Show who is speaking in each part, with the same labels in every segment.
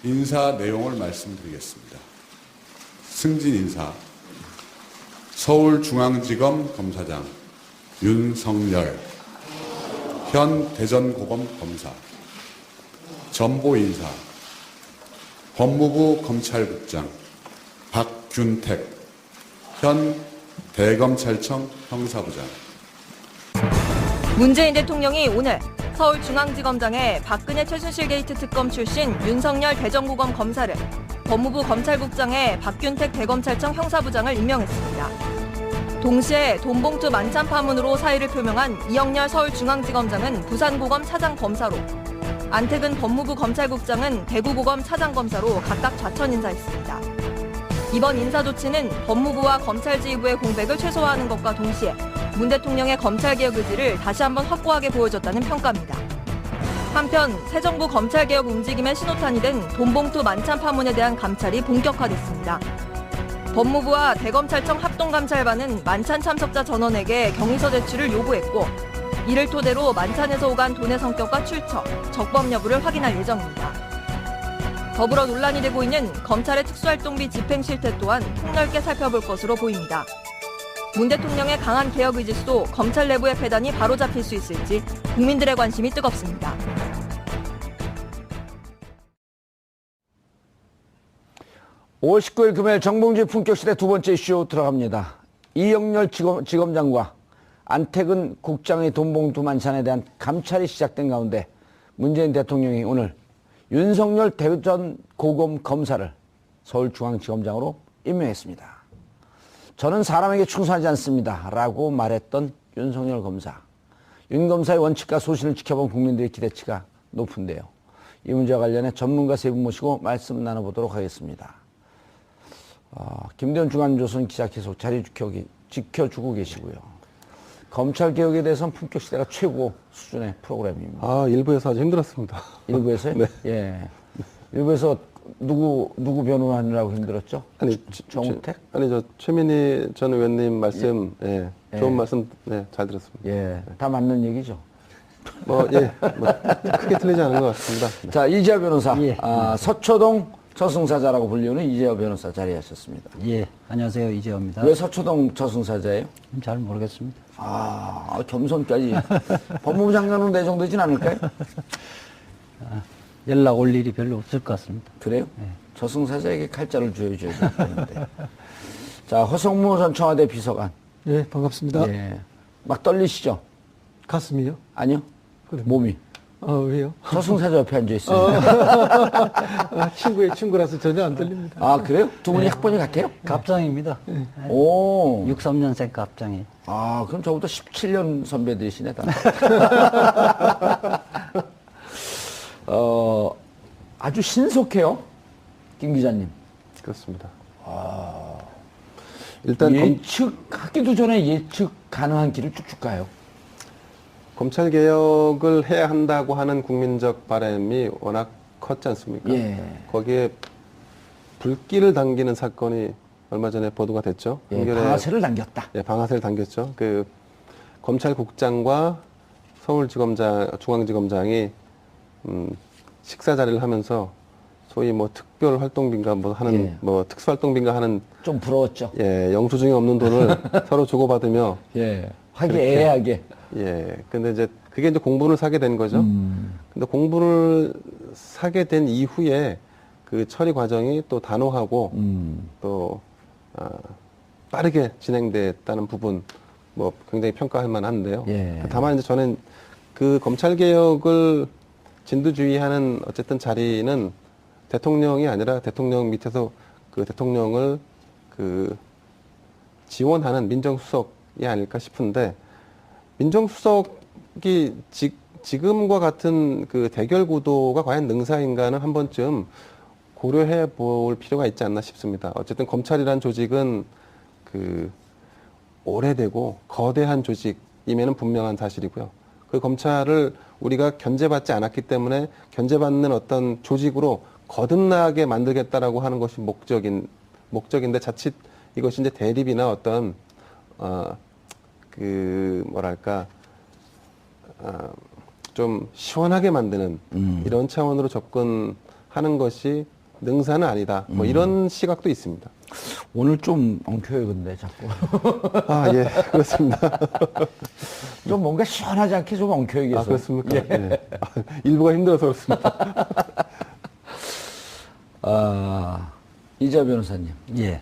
Speaker 1: 인사 내용을 말씀드리겠습니다. 승진 인사, 서울중앙지검 검사장 윤석열, 현 대전고검 검사. 전보 인사, 법무부 검찰국장 박균택, 현 대검찰청 형사부장.
Speaker 2: 문재인 대통령이 오늘 서울중앙지검장에 박근혜 최순실 게이트 특검 출신 윤석열 대전고검 검사를, 법무부 검찰국장에 박균택 대검찰청 형사부장을 임명했습니다. 동시에 돈봉투 만찬 파문으로 사의를 표명한 이영렬 서울중앙지검장은 부산고검 차장검사로, 안택은 법무부 검찰국장은 대구고검 차장검사로 각각 좌천 인사했습니다. 이번 인사 조치는 법무부와 검찰지휘부의 공백을 최소화하는 것과 동시에 문 대통령의 검찰개혁 의지를 다시 한번 확고하게 보여줬다는 평가입니다. 한편 새 정부 검찰개혁 움직임의 신호탄이 된 돈봉투 만찬 파문에 대한 감찰이 본격화됐습니다. 법무부와 대검찰청 합동감찰반은 만찬 참석자 전원에게 경위서 제출을 요구했고, 이를 토대로 만찬에서 오간 돈의 성격과 출처, 적법 여부를 확인할 예정입니다. 더불어 논란이 되고 있는 검찰의 특수활동비 집행 실태 또한 폭넓게 살펴볼 것으로 보입니다. 문 대통령의 강한 개혁 의지수도 검찰 내부의 폐단이 바로잡힐 수 있을지 국민들의 관심이 뜨겁습니다.
Speaker 3: (5월 19일) 금요일 정봉주의 품격시대 두 번째 이슈 들어갑니다. 이영렬 지검장과 안택은 국장의 돈봉투 만찬에 대한 감찰이 시작된 가운데 문재인 대통령이 오늘 윤석열 대전고검 검사를 서울중앙지검장으로 임명했습니다. 저는 사람에게 충성하지 않습니다 라고 말했던 윤석열 검사. 윤 검사의 원칙과 소신을 지켜본 국민들의 기대치가 높은데요. 이 문제와 관련해 전문가 세 분 모시고 말씀 나눠보도록 하겠습니다. 김대현 중앙조선 기자 계속 자리 지켜주고 계시고요. 검찰개혁에 대해서는 품격시대가 최고 수준의 프로그램입니다.
Speaker 4: 일부에서 아주 힘들었습니다.
Speaker 3: 일부에서요?
Speaker 4: 네.
Speaker 3: 예. 일부에서 누구 변호하느라고 힘들었죠? 정우택?
Speaker 4: 저 최민희 전 의원님 말씀, 좋은 말씀, 잘 들었습니다.
Speaker 3: 예. 다 맞는 얘기죠.
Speaker 4: 크게 틀리지 않은 것 같습니다. 네.
Speaker 3: 자, 이재화 변호사.
Speaker 5: 예.
Speaker 3: 서초동 저승사자라고 불리우는 이재화 변호사 자리하셨습니다.
Speaker 5: 예, 안녕하세요. 이재호입니다.
Speaker 3: 왜 서초동 저승사자예요?
Speaker 5: 잘 모르겠습니다.
Speaker 3: 겸손까지. 법무부 장관은 내 정도진 않을까요?
Speaker 5: 연락 올 일이 별로 없을 것 같습니다.
Speaker 3: 그래요? 저승사자에게 칼자를 쥐어줘야 되는데. 자, 허성무 전 청와대 비서관.
Speaker 6: 예, 반갑습니다.
Speaker 3: 예. 막 떨리시죠?
Speaker 6: 가슴이요?
Speaker 3: 아니요.
Speaker 6: 그럼.
Speaker 3: 몸이.
Speaker 6: 왜요?
Speaker 3: 저승사자 옆에 앉아있어요.
Speaker 6: 친구의 친구라서 전혀 안 들립니다.
Speaker 3: 그래요? 두 분이 학번이 같아요?
Speaker 5: 갑장입니다.
Speaker 3: 오.
Speaker 5: 63년생 갑장이.
Speaker 3: 그럼 저보다 17년 선배들이시네, 다. 아주 신속해요, 김 기자님.
Speaker 4: 그렇습니다. 일단
Speaker 3: 하기도 전에 예측 가능한 길을 쭉쭉 가요.
Speaker 4: 검찰 개혁을 해야 한다고 하는 국민적 바람이 워낙 컸지 않습니까?
Speaker 3: 예.
Speaker 4: 거기에 불길을 당기는 사건이 얼마 전에 보도가 됐죠.
Speaker 3: 방아쇠를 당겼다.
Speaker 4: 방아쇠를 당겼죠. 검찰국장과 중앙지검장이 식사 자리를 하면서 소위 특별 활동비인가 특수활동비인가 하는
Speaker 3: 좀 부러웠죠.
Speaker 4: 영수증이 없는 돈을 서로 주고받으며
Speaker 3: 화기애애하게.
Speaker 4: 근데 그게 공분을 사게 된 거죠. 근데 공분을 사게 된 이후에 그 처리 과정이 또 단호하고 또 빠르게 진행됐다는 부분 굉장히 평가할 만한데요. 다만 저는 그 검찰 개혁을 진두지휘하는 어쨌든 자리는 대통령이 아니라 대통령 밑에서 그 대통령을 지원하는 민정수석이 아닐까 싶은데, 민정수석이 지금과 같은 그 대결 구도가 과연 능사인가는 한 번쯤 고려해 볼 필요가 있지 않나 싶습니다. 어쨌든 검찰이란 조직은 오래되고 거대한 조직임에는 분명한 사실이고요. 그 검찰을 우리가 견제받지 않았기 때문에 견제받는 어떤 조직으로 거듭나게 만들겠다라고 하는 것이 목적인데 자칫 이것이 이제 대립이나 어떤 좀 시원하게 만드는 이런 차원으로 접근하는 것이 능사는 아니다. 뭐 이런 시각도 있습니다.
Speaker 3: 오늘 좀 엉켜요, 근데 자꾸.
Speaker 4: 아, 예, 그렇습니다.
Speaker 3: 좀 뭔가 시원하지 않게 좀 엉켜요, 계속.
Speaker 4: 아, 그렇습니까? 예. 아, 일부가 힘들어서 그렇습니다.
Speaker 3: 아, 이자 변호사님.
Speaker 5: 예.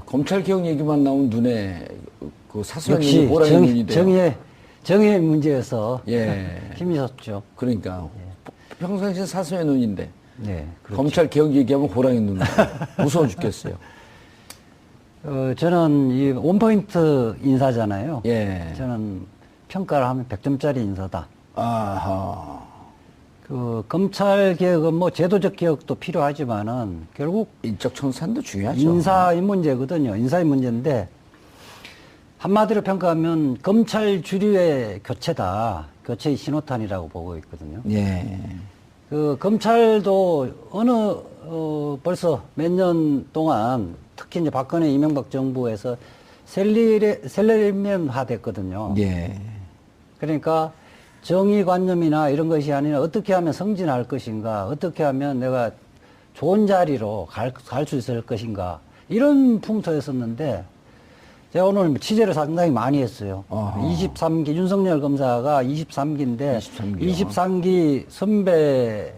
Speaker 3: 검찰 개혁 얘기만 나오면 눈에 그 사소한
Speaker 5: 역시
Speaker 3: 보라의 눈이 돼요.
Speaker 5: 정의의 문제여서
Speaker 3: 예.
Speaker 5: 힘이 섰죠.
Speaker 3: 그러니까 평상시에 사소한 눈인데
Speaker 5: 네. 그렇죠.
Speaker 3: 검찰 개혁 얘기하면 호랑이 눈 무서워 죽겠어요.
Speaker 5: 저는 이 원포인트 인사잖아요.
Speaker 3: 예.
Speaker 5: 저는 평가를 하면 100점짜리 인사다.
Speaker 3: 아하.
Speaker 5: 그 검찰 개혁은 뭐 제도적 개혁도 필요하지만은 결국
Speaker 3: 인적 청산도 중요하죠.
Speaker 5: 인사의 문제거든요. 인사의 문제인데 한마디로 평가하면 검찰 주류의 교체다. 교체의 신호탄이라고 보고 있거든요.
Speaker 3: 예.
Speaker 5: 그 검찰도 벌써 몇 년 동안 특히 이제 박근혜 이명박 정부에서 셀러리맨화 됐거든요.
Speaker 3: 예.
Speaker 5: 그러니까 정의관념이나 이런 것이 아니라 어떻게 하면 승진할 것인가, 어떻게 하면 내가 좋은 자리로 갈 수 있을 것인가, 이런 풍토였었는데, 제가 오늘 취재를 상당히 많이 했어요.
Speaker 3: 어허.
Speaker 5: 23기, 윤석열 검사가 23기인데, 23기 선배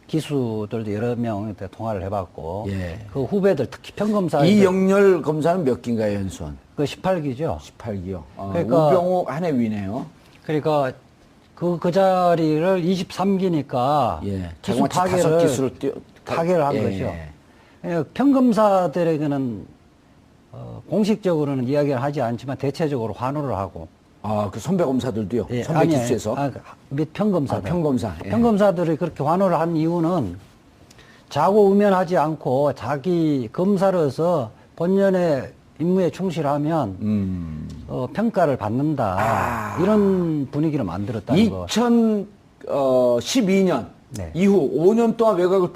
Speaker 5: 기수들도 여러 명한테 통화를 해봤고,
Speaker 3: 예.
Speaker 5: 그 후배들, 특히 평검사.
Speaker 3: 이영렬 검사는 몇 기인가요, 연수원?
Speaker 5: 그 18기죠.
Speaker 3: 18기요.
Speaker 5: 그러니까-
Speaker 3: 우병우 한 해 위네요.
Speaker 5: 그러니까 그 자리를 23기니까
Speaker 3: 예.
Speaker 5: 기수
Speaker 3: 자그마치 5기수를
Speaker 5: 파괴를 한 거죠. 예, 평검사들에게는 공식적으로는 이야기를 하지 않지만 대체적으로 환호를 하고.
Speaker 3: 그 선배 검사들도요.
Speaker 5: 예,
Speaker 3: 선배
Speaker 5: 아니,
Speaker 3: 기수에서.
Speaker 5: 몇 평검사들.
Speaker 3: 평검사. 예.
Speaker 5: 평검사들이 그렇게 환호를 한 이유는 자고우면하지 않고 자기 검사로서 본연의 임무에 충실하면 평가를 받는다. 이런 분위기를 만들었다는 거.
Speaker 3: 2012년
Speaker 5: 네.
Speaker 3: 이후 5년 동안 외곽을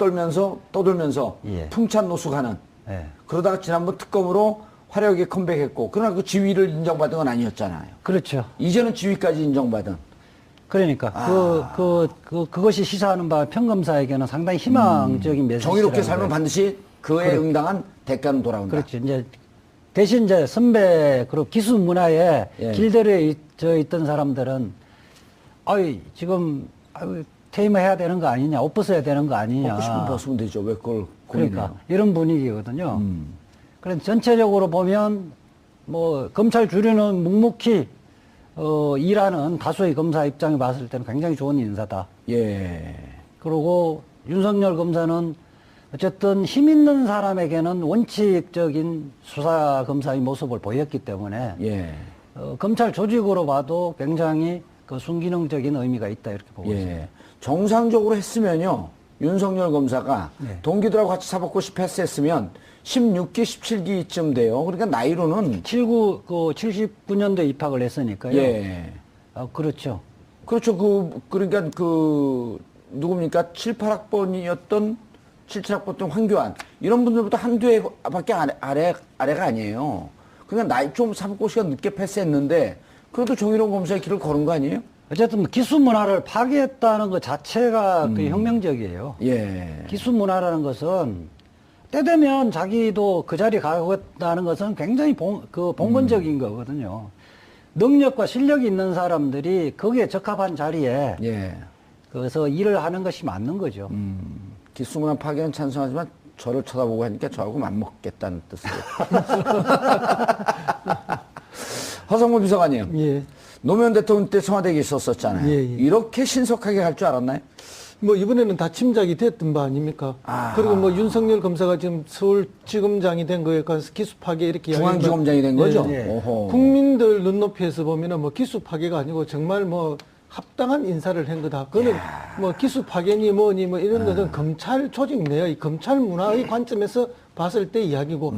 Speaker 3: 떠돌면서
Speaker 5: 예.
Speaker 3: 풍찬 노숙하는.
Speaker 5: 예.
Speaker 3: 그러다가 지난번 특검으로 화려하게 컴백했고, 그러나 그 지위를 인정받은 건 아니었잖아요.
Speaker 5: 그렇죠.
Speaker 3: 이제는 지위까지 인정받은.
Speaker 5: 그러니까 그것이 시사하는 바 평검사에게는 상당히 희망적인 메시지.
Speaker 3: 정의롭게 살면 반드시 그에 응당한 대가는 돌아온다.
Speaker 5: 그렇죠. 이제 대신 이제 선배 그리고 기수 문화에
Speaker 3: 예.
Speaker 5: 길들여 있던 사람들은 지금 퇴임해야 되는 거 아니냐, 옷 벗어야 되는 거 아니냐.
Speaker 3: 벗고 싶으면 벗으면 되죠. 왜 그걸
Speaker 5: 그러니까
Speaker 3: 고민해요?
Speaker 5: 이런 분위기거든요. 그래서 전체적으로 보면 뭐 검찰 주류는 묵묵히 일하는 다수의 검사 입장에 봤을 때는 굉장히 좋은 인사다.
Speaker 3: 예.
Speaker 5: 그리고 윤석열 검사는 어쨌든 힘 있는 사람에게는 원칙적인 수사 검사의 모습을 보였기 때문에
Speaker 3: 예.
Speaker 5: 검찰 조직으로 봐도 굉장히 그 순기능적인 의미가 있다 이렇게 보고 있습니다.
Speaker 3: 예. 정상적으로 했으면요. 윤석열 검사가
Speaker 5: 네.
Speaker 3: 동기들하고 같이 사법고시 패스했으면 16기, 17기쯤 돼요. 그러니까 나이로는
Speaker 5: 79년도에 입학을 했으니까요.
Speaker 3: 예.
Speaker 5: 그렇죠.
Speaker 3: 그렇죠. 그러니까 누굽니까? 7, 8학번이었던 7, 7학번 황교안 이런 분들보다 한두 해밖에 아래가 아니에요. 그러니까 나이 좀 사법고시가 늦게 패스했는데 그래도 정의로운 검사의 길을 걸은 거 아니에요?
Speaker 5: 어쨌든 기수 문화를 파괴했다는 것 자체가 그 혁명적이에요.
Speaker 3: 예.
Speaker 5: 기수 문화라는 것은 때 되면 자기도 그 자리에 가겠다는 것은 굉장히 봉건적인 거거든요. 능력과 실력이 있는 사람들이 거기에 적합한 자리에
Speaker 3: 예.
Speaker 5: 그래서 일을 하는 것이 맞는 거죠.
Speaker 3: 기수문화 파괴는 찬성하지만 저를 쳐다보고 하니까 저하고 맞먹겠다는 뜻이에요. 허성무 비서관님.
Speaker 6: 예.
Speaker 3: 노무현 대통령 때 청와대에 있었잖아요.
Speaker 6: 예, 예.
Speaker 3: 이렇게 신속하게 갈 줄 알았나요?
Speaker 6: 뭐 이번에는 다 침작이 됐던 바 아닙니까? 그리고 뭐 윤석열 검사가 지금 서울지검장이 된 거에 관해서 기수 파괴 이렇게
Speaker 3: 중앙지검장이 된 거죠?
Speaker 6: 예, 예.
Speaker 3: 오호.
Speaker 6: 국민들 눈높이에서 보면은 뭐 기수 파괴가 아니고 정말 뭐 합당한 인사를 한 거다. 그거는 뭐 기수 파괴니 뭐니 뭐 이런 것은 검찰 조직 내의 검찰 문화의 관점에서 봤을 때 이야기고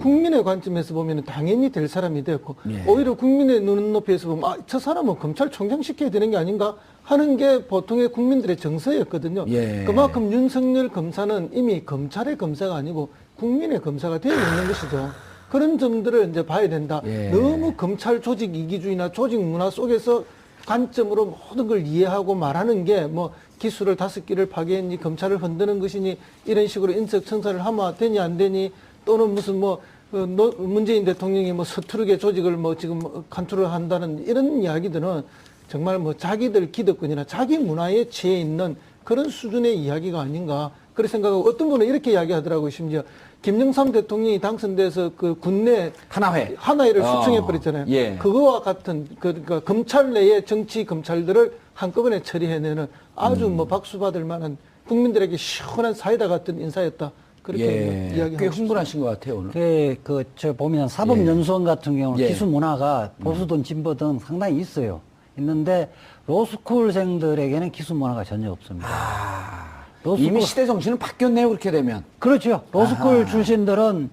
Speaker 6: 국민의 관점에서 보면 당연히 될 사람이 되었고
Speaker 3: 예.
Speaker 6: 오히려 국민의 눈높이에서 보면 저 사람은 검찰총장 시켜야 되는 게 아닌가 하는 게 보통의 국민들의 정서였거든요.
Speaker 3: 예.
Speaker 6: 그만큼 윤석열 검사는 이미 검찰의 검사가 아니고 국민의 검사가 되어 있는 것이죠. 그런 점들을 이제 봐야 된다.
Speaker 3: 예.
Speaker 6: 너무 검찰 조직 이기주의나 조직 문화 속에서 관점으로 모든 걸 이해하고 말하는 게 뭐 기수를 5개를 파괴했니 검찰을 흔드는 것이니 이런 식으로 인적청사를 하면 되니 안 되니 또는 무슨 뭐 문재인 대통령이 뭐 서투르게 조직을 뭐 지금 컨트롤 한다는 이런 이야기들은 정말 뭐 자기들 기득권이나 자기 문화에 취해 있는 그런 수준의 이야기가 아닌가 그렇게 생각하고 어떤 분은 이렇게 이야기하더라고요. 심지어 김영삼 대통령이 당선돼서 그 군내 하나회를 수청해버렸잖아요.
Speaker 3: 예.
Speaker 6: 그거와 같은 그러니까 검찰 내의 정치 검찰들을 한꺼번에 처리해내는 아주 뭐 박수 받을 만한 국민들에게 시원한 사이다 같은 인사였다. 그렇게
Speaker 3: 예.
Speaker 6: 이야기하고
Speaker 3: 꽤 흥분하신 것 같아요 오늘.
Speaker 5: 저 보면 사법연수원 같은 경우는
Speaker 3: 예.
Speaker 5: 기수 문화가 보수든 진보든 상당히 있어요. 있는데 로스쿨생들에게는 기수 문화가 전혀 없습니다.
Speaker 3: 이미 시대 정신은 바뀌었네요 그렇게 되면.
Speaker 5: 그렇죠. 로스쿨 출신들은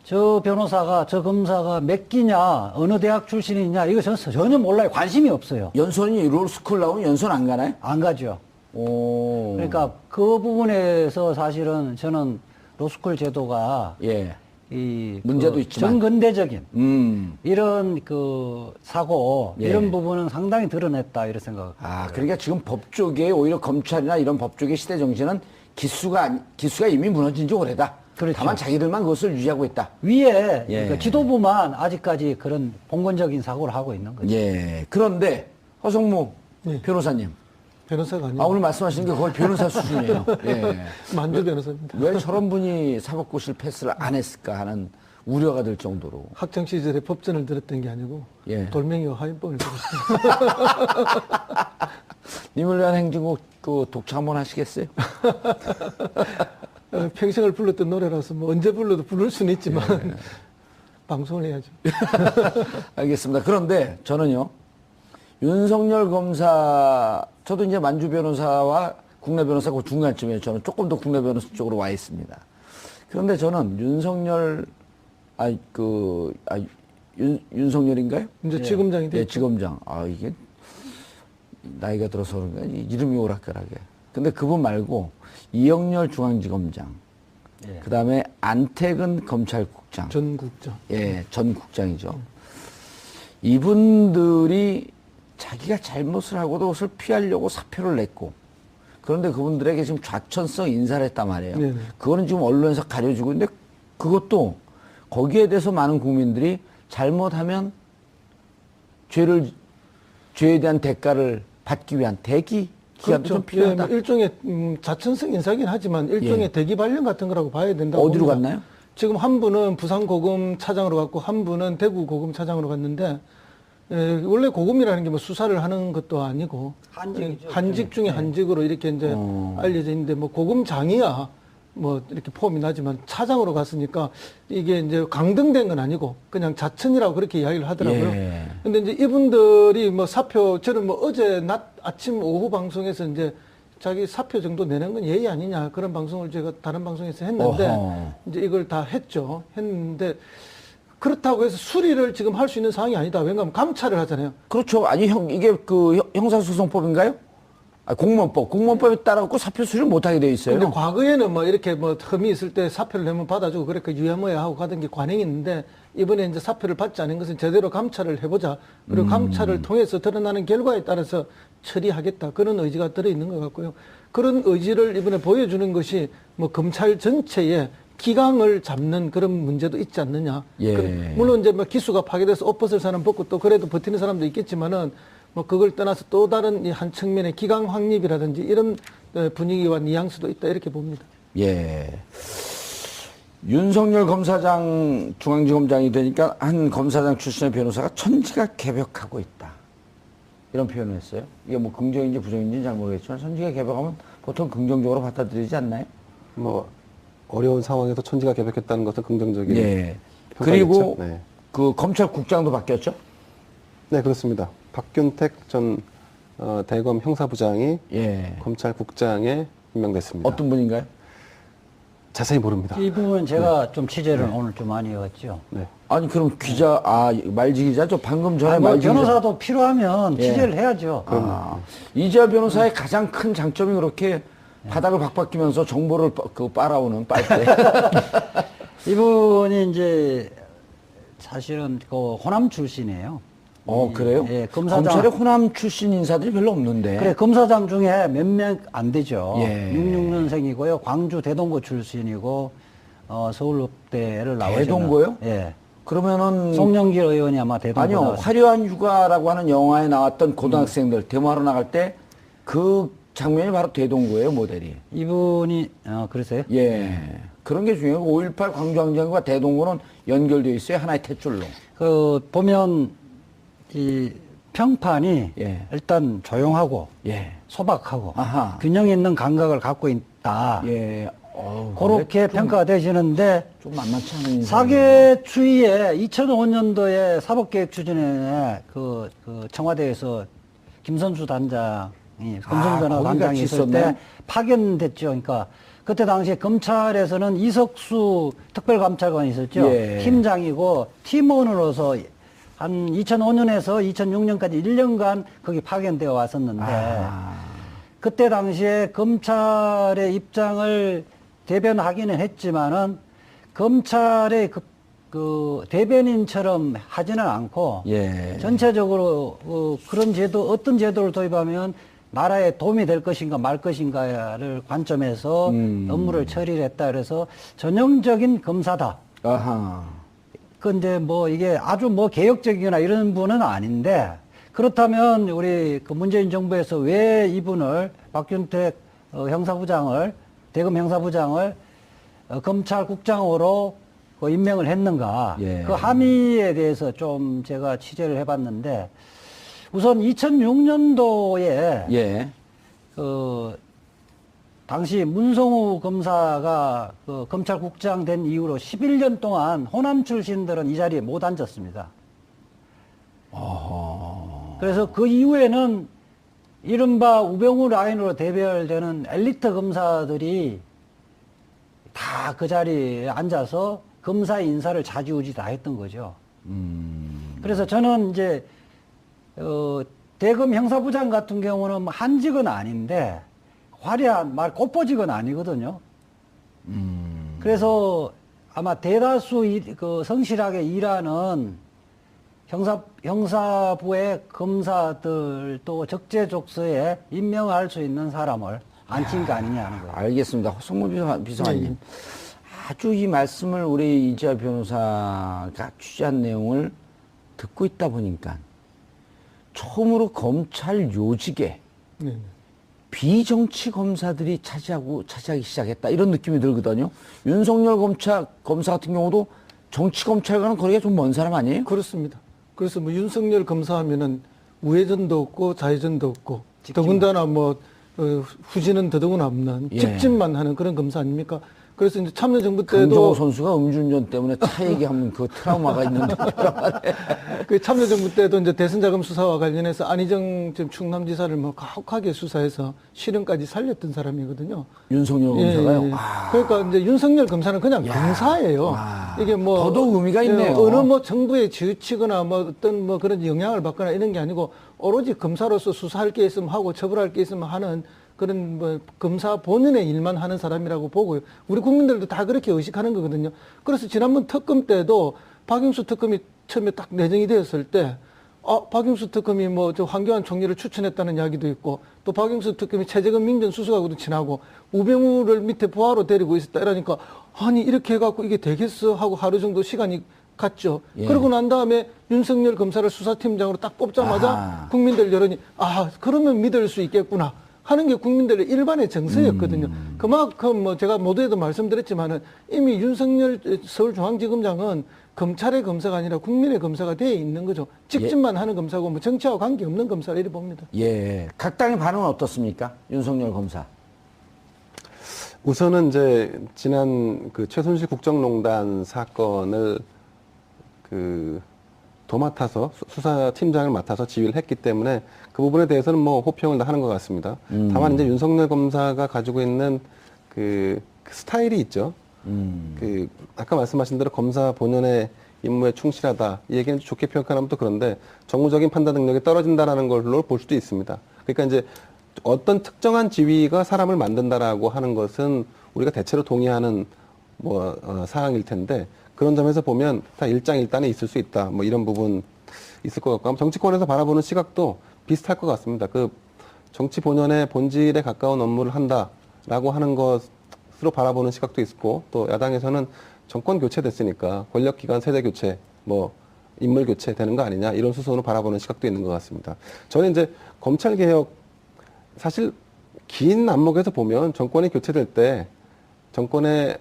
Speaker 5: 저 변호사가 저 검사가 몇 기냐 어느 대학 출신이냐 이거 전혀 몰라요. 관심이 없어요.
Speaker 3: 연선이 로스쿨 나오면 연선 안 가나요?
Speaker 5: 안 가죠.
Speaker 3: 오.
Speaker 5: 그러니까 그 부분에서 사실은 저는 로스쿨 제도가
Speaker 3: 예.
Speaker 5: 이
Speaker 3: 문제도
Speaker 5: 그
Speaker 3: 있지만.
Speaker 5: 정근대적인 이런 그 사고
Speaker 3: 예.
Speaker 5: 이런 부분은 상당히 드러냈다 이런 생각.
Speaker 3: 그러니까 지금 법 쪽에 오히려 검찰이나 이런 법 쪽의 시대 정신은 기수가 이미 무너진 지 오래다.
Speaker 5: 그렇죠.
Speaker 3: 다만 자기들만 그것을 유지하고 있다.
Speaker 5: 위에
Speaker 3: 예.
Speaker 5: 그러니까 지도부만 아직까지 그런 봉건적인 사고를 하고 있는 거죠.
Speaker 3: 예. 그런데 허성무
Speaker 6: 네.
Speaker 3: 변호사님.
Speaker 6: 변호사가 아니고
Speaker 3: 오늘 말씀하시는 게 거의 변호사 수준이에요. 예.
Speaker 6: 만주 변호사입니다.
Speaker 3: 왜 저런 분이 사법고시를 패스를 안 했을까 하는 우려가 들 정도로.
Speaker 6: 학창 시절에 법전을 들었던 게 아니고
Speaker 3: 예.
Speaker 6: 돌멩이와 하인법을 들었어요.
Speaker 3: 님을 위한 행진곡 그 독창 한번 하시겠어요?
Speaker 6: 평생을 불렀던 노래라서 뭐 언제 불러도 부를 수는 있지만 방송을 해야죠.
Speaker 3: 알겠습니다. 그런데 저는요, 윤석열 검사, 저도 이제 만주 변호사와 국내 변호사 그 중간쯤에 저는 조금 더 국내 변호사 쪽으로 와 있습니다. 그런데 저는 윤석열인가요?
Speaker 6: 이제 지검장이
Speaker 3: 예,
Speaker 6: 됐죠.
Speaker 3: 지검장. 이게 나이가 들어서 그런가 이름이 오락가락해. 근데 그분 말고 이영렬 중앙지검장,
Speaker 5: 예.
Speaker 3: 그 다음에 안태근 검찰국장,
Speaker 6: 전 국장.
Speaker 3: 예, 전 국장이죠. 이분들이 자기가 잘못을 하고도 그것을 피하려고 사표를 냈고, 그런데 그분들에게 지금 좌천성 인사를 했단 말이에요.
Speaker 6: 네네.
Speaker 3: 그거는 지금 언론에서 가려지고 있는데 그것도 거기에 대해서 많은 국민들이 잘못하면 죄에 대한 대가를 받기 위한 대기 기간도 좀 필요하다.
Speaker 6: 뭐 일종의 자천성 인사긴 하지만 일종의
Speaker 3: 예.
Speaker 6: 대기 발령 같은 거라고 봐야 된다고
Speaker 3: 어디로
Speaker 6: 봅니다.
Speaker 3: 갔나요?
Speaker 6: 지금 한 분은 부산 고검 차장으로 갔고 한 분은 대구 고검 차장으로 갔는데 원래 고검이라는 게 뭐 수사를 하는 것도 아니고
Speaker 5: 한직이죠.
Speaker 6: 한직 중에 한직으로 이렇게 이제 알려져 있는데 뭐 고검장이야 뭐 이렇게 폼이 나지만 차장으로 갔으니까 이게 이제 강등된 건 아니고 그냥 자천이라고 그렇게 이야기를 하더라고요.
Speaker 3: 예.
Speaker 6: 근데 이제 이분들이 뭐 사표 저는 뭐 어제 낮 아침 오후 방송에서 이제 자기 사표 정도 내는 건 예의 아니냐 그런 방송을 제가 다른 방송에서 했는데
Speaker 3: 어허.
Speaker 6: 이제 이걸 다 했는데 그렇다고 해서 수리를 지금 할 수 있는 상황이 아니다. 왜냐하면 감찰을 하잖아요.
Speaker 3: 그렇죠. 아니, 이게 그 형사소송법인가요? 공무원법에 따라갖고 사표 수리를 못하게 돼 있어요.
Speaker 6: 근데 과거에는 뭐 이렇게 뭐 흠이 있을 때 사표를 내면 받아주고 그렇게 유야무야 하고 가던 게 관행이 있는데 이번에 이제 사표를 받지 않은 것은 제대로 감찰을 해보자. 그리고 감찰을 통해서 드러나는 결과에 따라서 처리하겠다. 그런 의지가 들어있는 것 같고요. 그런 의지를 이번에 보여주는 것이 뭐 검찰 전체에 기강을 잡는 그런 문제도 있지 않느냐.
Speaker 3: 예.
Speaker 6: 물론 이제 뭐 기수가 파괴돼서 옷 벗을 사람 벗고 또 그래도 버티는 사람도 있겠지만은 뭐 그걸 떠나서 또 다른 이 한 측면의 기강 확립이라든지 이런 분위기와 뉘앙스도 있다 이렇게 봅니다.
Speaker 3: 예. 윤석열 검사장 중앙지검장이 되니까 한 검사장 출신의 변호사가 천지가 개벽하고 있다. 이런 표현을 했어요. 이게 뭐 긍정인지 부정인지는 잘 모르겠지만 천지가 개벽하면 보통 긍정적으로 받아들이지 않나요?
Speaker 4: 뭐 어려운 상황에서 천지가 개벽했다는 것은 긍정적인
Speaker 3: 예.
Speaker 4: 평가겠죠.
Speaker 3: 그리고
Speaker 4: 네.
Speaker 3: 그 검찰국장도 바뀌었죠?
Speaker 4: 네, 그렇습니다. 박균택 전 대검 형사부장이
Speaker 3: 예.
Speaker 4: 검찰국장에 임명됐습니다.
Speaker 3: 어떤 분인가요?
Speaker 4: 자세히 모릅니다.
Speaker 5: 이 부분은 제가 좀 취재를 오늘 좀 많이 해왔죠.
Speaker 4: 네.
Speaker 3: 아니 그럼 기자 말지 기자죠? 방금 전에
Speaker 5: 뭐
Speaker 3: 말지 기자.
Speaker 5: 변호사도 필요하면
Speaker 3: 예.
Speaker 5: 취재를 해야죠.
Speaker 3: 이재화 변호사의 가장 큰 장점이 그렇게 바닥을 박박히면서 정보를 빨아오는 빨대.
Speaker 5: 이분이 이제 사실은 그 호남 출신이에요.
Speaker 3: 그래요?
Speaker 5: 예, 검사장.
Speaker 3: 검찰에 호남 출신 인사들이 별로 없는데.
Speaker 5: 그래, 검사장 중에 몇 명 안 되죠.
Speaker 3: 예.
Speaker 5: 66년생이고요. 광주 대동고 출신이고, 서울대를 나오셨나.
Speaker 3: 대동고요?
Speaker 5: 예.
Speaker 3: 그러면은
Speaker 5: 송영길 의원이 아마 대동고.
Speaker 3: 아니요,
Speaker 5: 나왔어요.
Speaker 3: 화려한 휴가라고 하는 영화에 나왔던 고등학생들 데모하러 나갈 때 그 장면이 바로 대동고예요, 모델이.
Speaker 5: 이분이, 그러세요?
Speaker 3: 예. 그런 게 중요해요. 5.18 광주항쟁과 대동고는 연결되어 있어요. 하나의 탯줄로.
Speaker 5: 보면, 이 평판이
Speaker 3: 예.
Speaker 5: 일단 조용하고,
Speaker 3: 예.
Speaker 5: 소박하고,
Speaker 3: 아하.
Speaker 5: 균형 있는 감각을 갖고 있다.
Speaker 3: 예.
Speaker 5: 그렇게 평가가 되시는데,
Speaker 3: 좀 만만치 않은 인사.
Speaker 5: 사계추위에 2005년도에 사법개혁 추진에 그 청와대에서 김선수 단장이 검증전화
Speaker 3: 거기
Speaker 5: 단장이
Speaker 3: 같이
Speaker 5: 있을
Speaker 3: 있었네?
Speaker 5: 때 파견됐죠. 그러니까 그때 당시에 검찰에서는 이석수 특별감찰관이 있었죠.
Speaker 3: 예.
Speaker 5: 팀장이고 팀원으로서 한 2005년에서 2006년까지 1년간 거기 파견되어 왔었는데 그때 당시에 검찰의 입장을 대변하기는 했지만은 검찰의 그 대변인처럼 하지는 않고
Speaker 3: 예.
Speaker 5: 전체적으로 그런 제도 어떤 제도를 도입하면 나라에 도움이 될 것인가 말 것인가를 관점에서 업무를 처리를 했다 그래서 전형적인 검사다.
Speaker 3: 아하.
Speaker 5: 근데 뭐 이게 아주 뭐 개혁적이거나 이런 분은 아닌데 그렇다면 우리 그 문재인 정부에서 왜 이분을 박균택 형사부장을 대검 형사부장을 검찰국장으로 임명을 했는가?
Speaker 3: 예.
Speaker 5: 그 함의에 대해서 좀 제가 취재를 해봤는데 우선 2006년도에
Speaker 3: 예.
Speaker 5: 당시 문성우 검사가 그 검찰국장 된 이후로 11년 동안 호남 출신들은 이 자리에 못 앉았습니다. 그래서 그 이후에는 이른바 우병우 라인으로 대별되는 엘리트 검사들이 다 그 자리에 앉아서 검사 인사를 좌지우지 다 했던 거죠. 그래서 저는 이제 대검 형사부장 같은 경우는 뭐 한직은 아닌데 화려한 말 꽃보직은 아니거든요. 그래서 아마 대다수 그 성실하게 일하는 형사부의 검사들도 적재적소에 임명할 수 있는 사람을 앉힌 거 아니냐 하는 거예요.
Speaker 3: 알겠습니다. 송무 비서관님. 아주 이 말씀을 우리 이재화 변호사가 취재한 내용을 듣고 있다 보니까 처음으로 검찰 요직에
Speaker 6: 네.
Speaker 3: 비정치 검사들이 차지하기 시작했다. 이런 느낌이 들거든요. 윤석열 검사 같은 경우도 정치 검찰과는 거리가 좀 먼 사람 아니에요?
Speaker 6: 그렇습니다. 그래서 뭐 윤석열 검사하면은 우회전도 없고 좌회전도 없고 더군다나 뭐 후진은 더더군 없는
Speaker 3: 예.
Speaker 6: 직진만 하는 그런 검사 아닙니까? 그래서 이제 참여정부 때도
Speaker 3: 강정호 선수가 음주운전 때문에 차 얘기하면 그 트라우마가 있는데.
Speaker 6: 그 참여정부 때도 이제 대선자금 수사와 관련해서 안희정 지금 충남지사를 뭐 가혹하게 수사해서 실형까지 살렸던 사람이거든요.
Speaker 3: 윤석열 검사가요?
Speaker 6: 예.
Speaker 3: 아.
Speaker 6: 그러니까 이제 윤석열 검사는 그냥
Speaker 3: 야.
Speaker 6: 검사예요.
Speaker 3: 와.
Speaker 6: 이게 뭐
Speaker 3: 더더욱 의미가 있네요.
Speaker 6: 어느 뭐 정부에 지우치거나 뭐 어떤 뭐 그런 영향을 받거나 이런 게 아니고 오로지 검사로서 수사할 게 있으면 하고 처벌할 게 있으면 하는 그런 뭐 검사 본연의 일만 하는 사람이라고 보고요. 우리 국민들도 다 그렇게 의식하는 거거든요. 그래서 지난번 특검 때도 박영수 특검이 처음에 딱 내정이 되었을 때 박영수 특검이 뭐 저 황교안 총리를 추천했다는 이야기도 있고 또 박영수 특검이 최재근 민정수석하고도 친하고 우병우를 밑에 부하로 데리고 있었다 이러니까 아니 이렇게 해갖고 이게 되겠어 하고 하루 정도 시간이 갔죠.
Speaker 3: 예.
Speaker 6: 그러고 난 다음에 윤석열 검사를 수사팀장으로 딱 뽑자마자
Speaker 3: 아하.
Speaker 6: 국민들 여론이 그러면 믿을 수 있겠구나 하는 게 국민들의 일반의 정서였거든요. 그만큼 뭐 제가 모두에도 말씀드렸지만은 이미 윤석열 서울중앙지검장은 검찰의 검사가 아니라 국민의 검사가 되어 있는 거죠. 직진만 하는 검사고 뭐 정치하고 관계없는 검사를 이렇게 봅니다.
Speaker 3: 예. 각 당의 반응은 어떻습니까? 윤석열 검사.
Speaker 4: 우선은 이제 지난 그 최순실 국정농단 사건을 그 도맡아서 수사팀장을 맡아서 지휘를 했기 때문에 그 부분에 대해서는 뭐 호평을 다 하는 것 같습니다. 다만 이제 윤석열 검사가 가지고 있는 그 스타일이 있죠. 그 아까 말씀하신 대로 검사 본연의 임무에 충실하다 이 얘기는 좋게 평가하면 또 그런데 정무적인 판단 능력이 떨어진다라는 걸로 볼 수도 있습니다. 그러니까 이제 어떤 특정한 지위가 사람을 만든다라고 하는 것은 우리가 대체로 동의하는 사항일 텐데 그런 점에서 보면 다 일장일단에 있을 수 있다. 뭐 이런 부분 있을 것 같고 아마 정치권에서 바라보는 시각도 비슷할 것 같습니다. 그 정치 본연의 본질에 가까운 업무를 한다라고 하는 것으로 바라보는 시각도 있고 또 야당에서는 정권 교체됐으니까 권력기관 세대 교체 뭐 인물 교체 되는 거 아니냐 이런 수순으로 바라보는 시각도 있는 것 같습니다. 저는 이제 검찰 개혁 사실 긴 안목에서 보면 정권이 교체될 때 정권의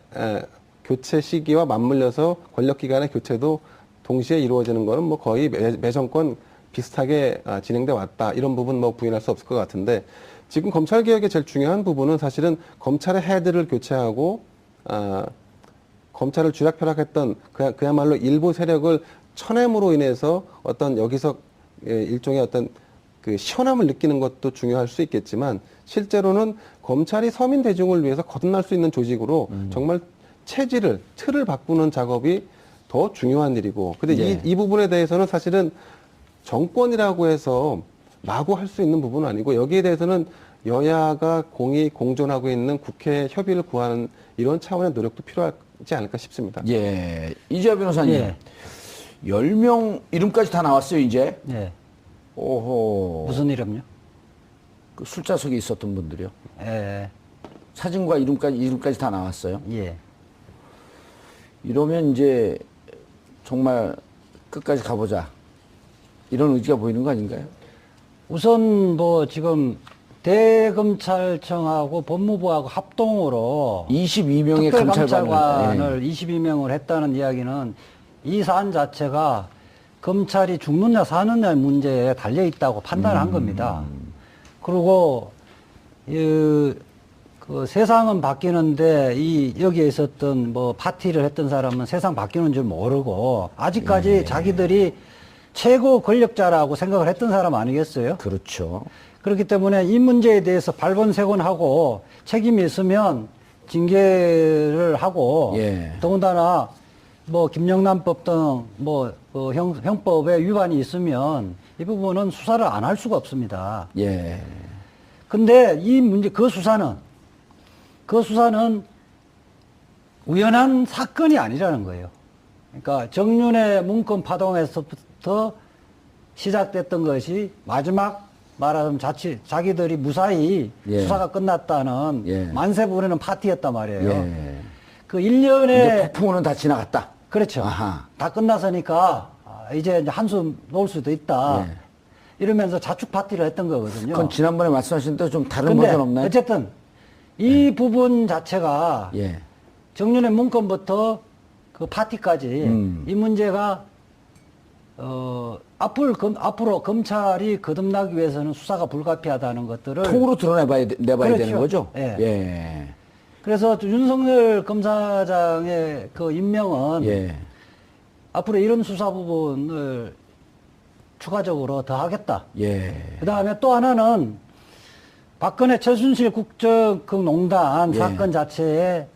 Speaker 4: 교체 시기와 맞물려서 권력기관의 교체도 동시에 이루어지는 거는 뭐 거의 매 정권 비슷하게 진행돼 왔다 이런 부분 뭐 부인할 수 없을 것 같은데 지금 검찰 개혁의 제일 중요한 부분은 사실은 검찰의 헤드를 교체하고 검찰을 쥐락펴락했던 그야말로 일부 세력을 쳐냄으로 인해서 어떤 여기서 일종의 어떤 그 시원함을 느끼는 것도 중요할 수 있겠지만 실제로는 검찰이 서민 대중을 위해서 거듭날 수 있는 조직으로 정말 체질을 틀을 바꾸는 작업이 더 중요한 일이고 근데
Speaker 3: 예.
Speaker 4: 이 부분에 대해서는 사실은 정권이라고 해서 마구 할 수 있는 부분은 아니고 여기에 대해서는 여야가 공존하고 있는 국회 협의를 구하는 이런 차원의 노력도 필요하지 않을까 싶습니다.
Speaker 3: 예. 이재화 변호사님.
Speaker 5: 예.
Speaker 3: 10명 이름까지 다 나왔어요, 이제.
Speaker 5: 예.
Speaker 3: 오호.
Speaker 5: 무슨 이름요?
Speaker 3: 그 술자석에 있었던 분들이요.
Speaker 5: 예.
Speaker 3: 사진과 이름까지 다 나왔어요.
Speaker 5: 예.
Speaker 3: 이러면 이제 정말 끝까지 가보자. 이런 의지가 보이는 거 아닌가요?
Speaker 5: 우선 뭐 지금 대검찰청하고 법무부하고 합동으로
Speaker 3: 22명의
Speaker 5: 특별감찰관을 22명을 했다는 이야기는 이 사안 자체가 검찰이 죽느냐 사느냐 문제에 달려 있다고 판단한 겁니다. 그리고 그 세상은 바뀌는데 여기에 있었던 뭐 파티를 했던 사람은 세상 바뀌는 줄 모르고 아직까지 자기들이 최고 권력자라고 생각을 했던 사람 아니겠어요?
Speaker 3: 그렇죠.
Speaker 5: 그렇기 때문에 이 문제에 대해서 발본색원하고 책임이 있으면 징계를 하고
Speaker 3: 예.
Speaker 5: 더군다나 뭐 김영란법 등 뭐 형법에 위반이 있으면 이 부분은 수사를 안 할 수가 없습니다.
Speaker 3: 예.
Speaker 5: 근데 이 문제 그 수사는 우연한 사건이 아니라는 거예요. 그러니까 정윤의 문건 파동에서부터 시작됐던 것이 마지막 말하자면 자기들이 무사히
Speaker 3: 예.
Speaker 5: 수사가 끝났다는
Speaker 3: 예.
Speaker 5: 만세 부르는 파티였단 말이에요.
Speaker 3: 예.
Speaker 5: 그
Speaker 3: 이제
Speaker 5: 1년에
Speaker 3: 폭풍우는 다 지나갔다.
Speaker 5: 그렇죠.
Speaker 3: 아하.
Speaker 5: 다 끝났으니까 이제 한숨 놓을 수도 있다.
Speaker 3: 예.
Speaker 5: 이러면서 자축 파티를 했던 거거든요.
Speaker 3: 그건 지난번에 말씀하신 대로 좀 다른
Speaker 5: 근데
Speaker 3: 버전 없나요?
Speaker 5: 어쨌든 이 부분 자체가
Speaker 3: 예.
Speaker 5: 정윤의 문건부터 그 파티까지 이 문제가 앞으로 검찰이 거듭나기 위해서는 수사가 불가피하다는 것들을
Speaker 3: 통으로 드러내봐야
Speaker 5: 그렇죠.
Speaker 3: 되는 거죠?
Speaker 5: 예.
Speaker 3: 예.
Speaker 5: 그래서 윤석열 검사장의 그 임명은
Speaker 3: 예.
Speaker 5: 앞으로 이런 수사 부분을 추가적으로 더 하겠다.
Speaker 3: 예.
Speaker 5: 그 다음에 또 하나는 박근혜 최순실 국정농단
Speaker 3: 예.
Speaker 5: 사건 자체에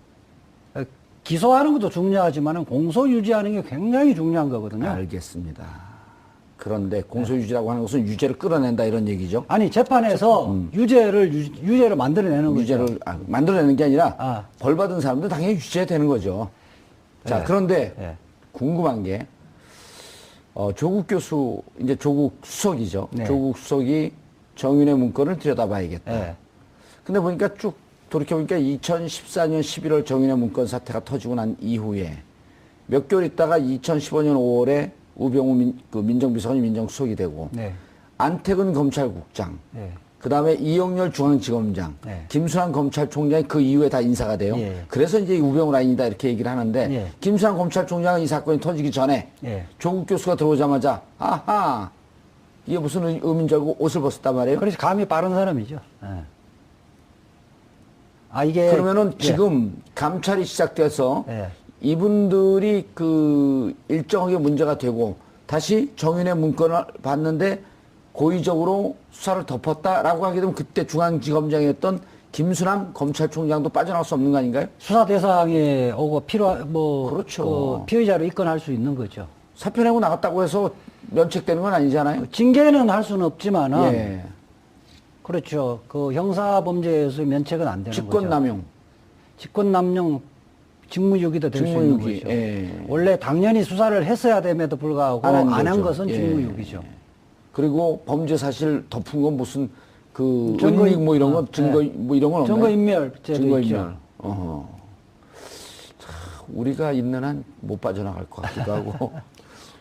Speaker 5: 기소하는 것도 중요하지만 공소 유지하는 게 굉장히 중요한 거거든요.
Speaker 3: 알겠습니다. 그런데 공소유지라고 하는 것은 유죄를 끌어낸다 이런 얘기죠?
Speaker 5: 아니 재판에서 유죄를 만들어내는 거죠.
Speaker 3: 유죄를 만들어내는 게 아니라
Speaker 5: 아.
Speaker 3: 벌 받은 사람도 당연히 유죄되는 거죠. 자,
Speaker 5: 네.
Speaker 3: 그런데
Speaker 5: 네.
Speaker 3: 궁금한 게 조국 교수 이제 조국 수석이죠.
Speaker 5: 네.
Speaker 3: 조국 수석이 정윤의 문건을 들여다봐야겠다.
Speaker 5: 네.
Speaker 3: 근데 보니까 쭉 돌이켜보니까 2014년 11월 정윤의 문건 사태가 터지고 난 이후에 몇 개월 있다가 2015년 5월에 우병우 민정비서관이 민정수석이 되고
Speaker 5: 네.
Speaker 3: 안태근 검찰국장,
Speaker 5: 네.
Speaker 3: 그 다음에 이영렬 중앙지검장,
Speaker 5: 네.
Speaker 3: 김수남 검찰총장이 그 이후에 다 인사가 돼요.
Speaker 5: 예.
Speaker 3: 그래서 이제 우병우 라인이다 이렇게 얘기를 하는데
Speaker 5: 예.
Speaker 3: 김수남 검찰총장은 이 사건이 터지기 전에
Speaker 5: 예.
Speaker 3: 조국 교수가 들어오자마자 아하 이게 무슨 의미인 줄 알고 옷을 벗었단 말이에요.
Speaker 5: 그래서 감이 빠른 사람이죠. 예. 이게
Speaker 3: 그러면은
Speaker 5: 예.
Speaker 3: 지금 감찰이 시작돼서
Speaker 5: 예.
Speaker 3: 이분들이 그 일정하게 문제가 되고 다시 정윤의 문건을 봤는데 고의적으로 수사를 덮었다라고 하게 되면 그때 중앙지검장이었던 김수남 검찰총장도 빠져나올 수 없는 거 아닌가요?
Speaker 5: 수사 대상에 오고
Speaker 3: 그렇죠.
Speaker 5: 그 피의자로 입건할 수 있는 거죠.
Speaker 3: 사표 내고 나갔다고 해서 면책되는 건 아니잖아요.
Speaker 5: 징계는 할 수는 없지만은
Speaker 3: 예.
Speaker 5: 그렇죠. 그 형사 범죄에서 면책은 안 되는 거죠.
Speaker 3: 직권남용.
Speaker 5: 직권남용 직무유기도 될 수 있는
Speaker 3: 직무유기,
Speaker 5: 거죠.
Speaker 3: 예.
Speaker 5: 원래 당연히 수사를 했어야 됨에도 불구하고
Speaker 3: 안
Speaker 5: 안 한
Speaker 3: 거죠.
Speaker 5: 것은
Speaker 3: 예.
Speaker 5: 직무유기죠.
Speaker 3: 그리고 범죄 사실 덮은 건 무슨 그
Speaker 5: 증거
Speaker 3: 은닉 뭐 이런 거
Speaker 5: 아,
Speaker 3: 증거
Speaker 5: 네.
Speaker 3: 뭐 이런 건 없나요?
Speaker 5: 증거인멸죄도
Speaker 3: 증거인멸.
Speaker 5: 있죠.
Speaker 3: 어허. 참, 우리가 있는 한 못 빠져나갈 것 같기도 하고.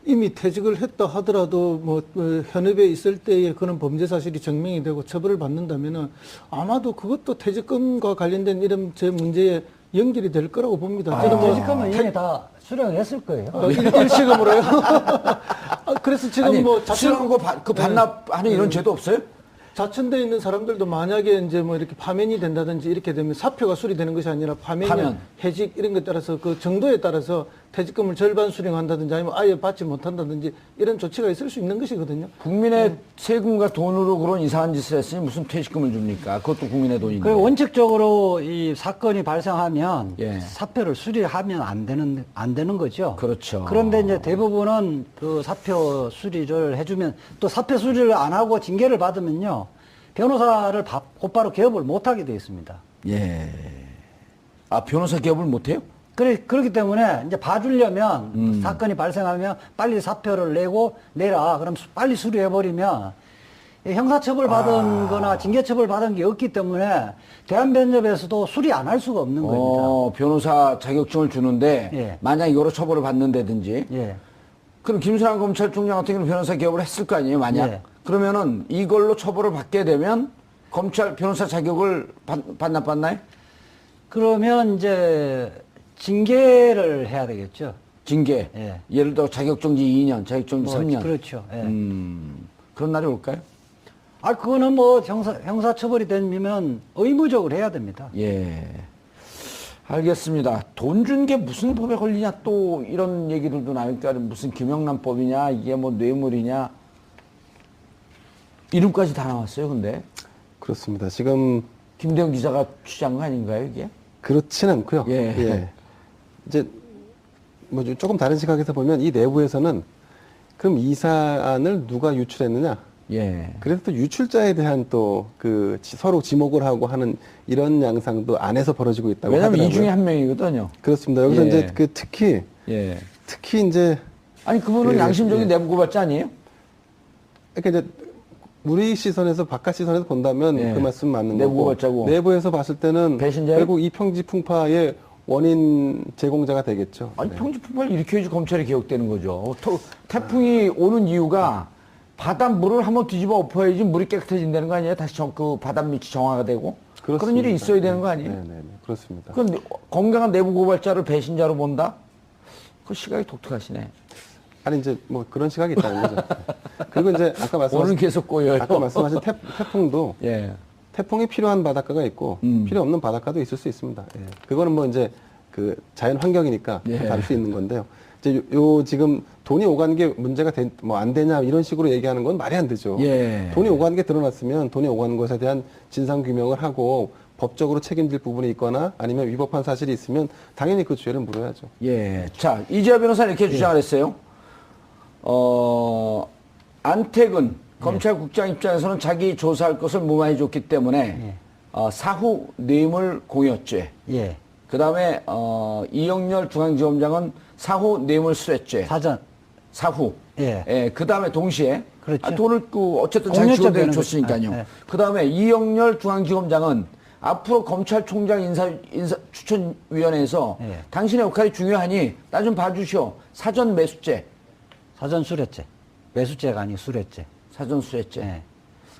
Speaker 6: 이미 퇴직을 했다 하더라도 뭐 현업에 있을 때에 그런 범죄 사실이 증명이 되고 처벌을 받는다면은 아마도 그것도 퇴직금과 관련된 이런 제 문제에 연결이 될 거라고 봅니다. 저는 뭐
Speaker 5: 퇴직금은 이미 다 수령했을 거예요.
Speaker 6: 일시금으로요. 그래서 지금
Speaker 3: 아니,
Speaker 6: 뭐
Speaker 3: 수령한 거 그 반납하는 이런 죄도 없어요?
Speaker 6: 자천돼 있는 사람들도 만약에 이제 뭐 이렇게 파면이 된다든지 이렇게 되면 사표가 수리되는 것이 아니라 파면, 해직 이런 것에 따라서 그 정도에 따라서 퇴직금을 절반 수령한다든지 아니면 아예 받지 못한다든지 이런 조치가 있을 수 있는 것이거든요.
Speaker 3: 국민의 세금과 돈으로 그런 이상한 짓을 했으니 무슨 퇴직금을 줍니까? 그것도 국민의 돈인데.
Speaker 5: 그리고 원칙적으로 이 사건이 발생하면
Speaker 3: 예.
Speaker 5: 사표를 수리하면 안 되는 거죠.
Speaker 3: 그렇죠.
Speaker 5: 그런데 이제 대부분은 그 사표 수리를 해주면 또 사표 수리를 안 하고 징계를 받으면요 변호사를 곧바로 개업을 못 하게 돼 있습니다.
Speaker 3: 예. 아, 변호사 개업을 못 해요?
Speaker 5: 그렇기 때문에 이제 봐주려면 사건이 발생하면 빨리 사표를 내라. 그럼 빨리 수리해버리면 형사처벌 받은 거나 징계처벌 받은 게 없기 때문에 대한변협에서도 수리 안 할 수가 없는 겁니다.
Speaker 3: 변호사 자격증을 주는데
Speaker 5: 예.
Speaker 3: 만약 이거로 처벌을 받는다든지
Speaker 5: 예.
Speaker 3: 그럼 김순환 검찰총장 같은 경우는 변호사 개업을 했을 거 아니에요, 만약.
Speaker 5: 예.
Speaker 3: 그러면은 이걸로 처벌을 받게 되면 변호사 자격을 반납받나요?
Speaker 5: 그러면 이제 징계를 해야 되겠죠.
Speaker 3: 징계.
Speaker 5: 예.
Speaker 3: 예를 들어 자격정지 2년, 자격정지
Speaker 5: 뭐,
Speaker 3: 3년.
Speaker 5: 그렇죠. 예.
Speaker 3: 그런 날이 올까요?
Speaker 5: 그거는 뭐 형사처벌이 되면 의무적으로 해야 됩니다.
Speaker 3: 예. 알겠습니다. 돈 준 게 무슨 법에 걸리냐 또 이런 얘기들도 나니까 무슨 김영란법이냐 이게 뭐 뇌물이냐 이름까지 다 나왔어요. 근데
Speaker 4: 그렇습니다. 지금
Speaker 3: 김대영 기자가 취재한 거 아닌가요 이게?
Speaker 4: 그렇진 않고요.
Speaker 3: 예.
Speaker 4: 이제 뭐 조금 다른 시각에서 보면 이 내부에서는 그럼 이 사안을 누가 유출했느냐?
Speaker 3: 예.
Speaker 4: 그래서 또 유출자에 대한 또 그 서로 지목을 하고 하는 이런 양상도 안에서 벌어지고 있다고
Speaker 3: 왜냐면
Speaker 4: 하더라고요.
Speaker 3: 이 중에 한 명이거든요.
Speaker 4: 그렇습니다. 여기서
Speaker 3: 예.
Speaker 4: 이제 그 특히 이제
Speaker 3: 아니 그분은
Speaker 4: 예,
Speaker 3: 양심적인
Speaker 4: 예.
Speaker 3: 내부 고발자 아니에요?
Speaker 4: 그러니까 이제 우리 시선에서 바깥 시선에서 본다면
Speaker 3: 예.
Speaker 4: 그 말씀 맞는
Speaker 3: 내부
Speaker 4: 거고
Speaker 3: 고발자고.
Speaker 4: 내부에서 봤을 때는
Speaker 3: 배신자예요?
Speaker 4: 결국 이 평지 풍파의 원인 제공자가 되겠죠.
Speaker 3: 아니
Speaker 4: 네.
Speaker 3: 평지풍파를 일으켜야지 검찰이 개혁되는 거죠. 태풍이 오는 이유가 바닷물을 한번 뒤집어 엎어야지 물이 깨끗해진다는 거 아니에요? 다시 그 바닷밑이 정화가 되고 그런
Speaker 4: 그렇습니다.
Speaker 3: 일이 있어야 되는 거 아니에요?
Speaker 4: 네, 그렇습니다.
Speaker 3: 그건 건강한 내부 고발자를 배신자로 본다? 그 시각이 독특하시네.
Speaker 4: 아니 이제 뭐 그런 시각이 있다는 거죠. 그리고 이제 아까
Speaker 3: 오늘 계속 꼬여요.
Speaker 4: 아까 말씀하신 태풍도
Speaker 3: 예.
Speaker 4: 태풍이 필요한 바닷가가 있고 필요 없는 바닷가도 있을 수 있습니다. 예. 그거는 뭐 이제 그 자연 환경이니까
Speaker 3: 예.
Speaker 4: 다를 수 있는 건데요. 이제 요 지금 돈이 오가는 게 문제가 뭐 안 되냐 이런 식으로 얘기하는 건 말이 안 되죠.
Speaker 3: 예.
Speaker 4: 돈이 오가는 게 드러났으면 돈이 오가는 것에 대한 진상 규명을 하고 법적으로 책임질 부분이 있거나 아니면 위법한 사실이 있으면 당연히 그 죄를 물어야죠.
Speaker 3: 예. 자, 이재화 변호사 이렇게 주장을 했어요. 안택은 검찰국장 입장에서는 자기 조사할 것을 무마해 줬기 때문에 사후 뇌물 공여죄.
Speaker 5: 예.
Speaker 3: 그 다음에 이영렬 중앙지검장은 사후 뇌물 수뢰죄. 사후.
Speaker 5: 예.
Speaker 3: 그 다음에 동시에
Speaker 5: 그렇죠.
Speaker 3: 돈을 어쨌든 자기
Speaker 5: 공여죄
Speaker 3: 주도에
Speaker 5: 되는
Speaker 3: 줬으니까요.
Speaker 5: 거죠. 예.
Speaker 3: 그 다음에 이영렬 중앙지검장은 앞으로 검찰총장 인사 추천위원회에서
Speaker 5: 예.
Speaker 3: 당신의 역할이 중요하니 나 좀 봐주시오. 사전 매수죄.
Speaker 5: 사전 수뢰죄. 매수죄가 아니고 수뢰죄.
Speaker 3: 사전 수뢰죄.
Speaker 5: 예.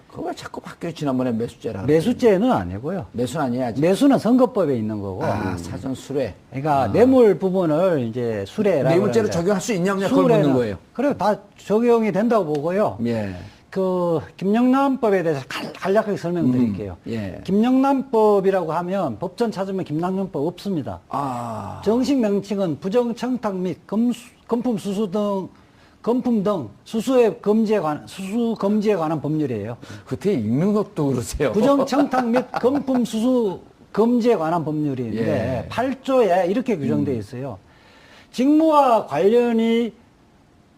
Speaker 3: 그거 왜 자꾸 바뀌어 지난번에 매수죄라.
Speaker 5: 매수죄는 아니고요.
Speaker 3: 매수는 아니야 아직.
Speaker 5: 매수는 선거법에 있는 거고.
Speaker 3: 사전 수뢰.
Speaker 5: 그러니까 뇌물 부분을 이제 수뢰라고.
Speaker 3: 뇌물죄로
Speaker 5: 그러는데
Speaker 3: 적용할 수 있냐 없냐 그걸 묻는 거예요.
Speaker 5: 그래 다 적용이 된다고 보고요.
Speaker 3: 예.
Speaker 5: 그 김영란법에 대해서 간략하게 설명드릴게요.
Speaker 3: 예.
Speaker 5: 김영란법이라고 하면 법전 찾으면 김영란법 없습니다. 정식 명칭은 부정청탁 및 금품 등 수수 검지에 관한 법률이에요.
Speaker 3: 그때 읽는 것도 그러세요.
Speaker 5: 부정청탁 및 금품 수수 검지에 관한 법률인데
Speaker 3: 예.
Speaker 5: 8조에 이렇게 규정되어 있어요. 직무와 관련이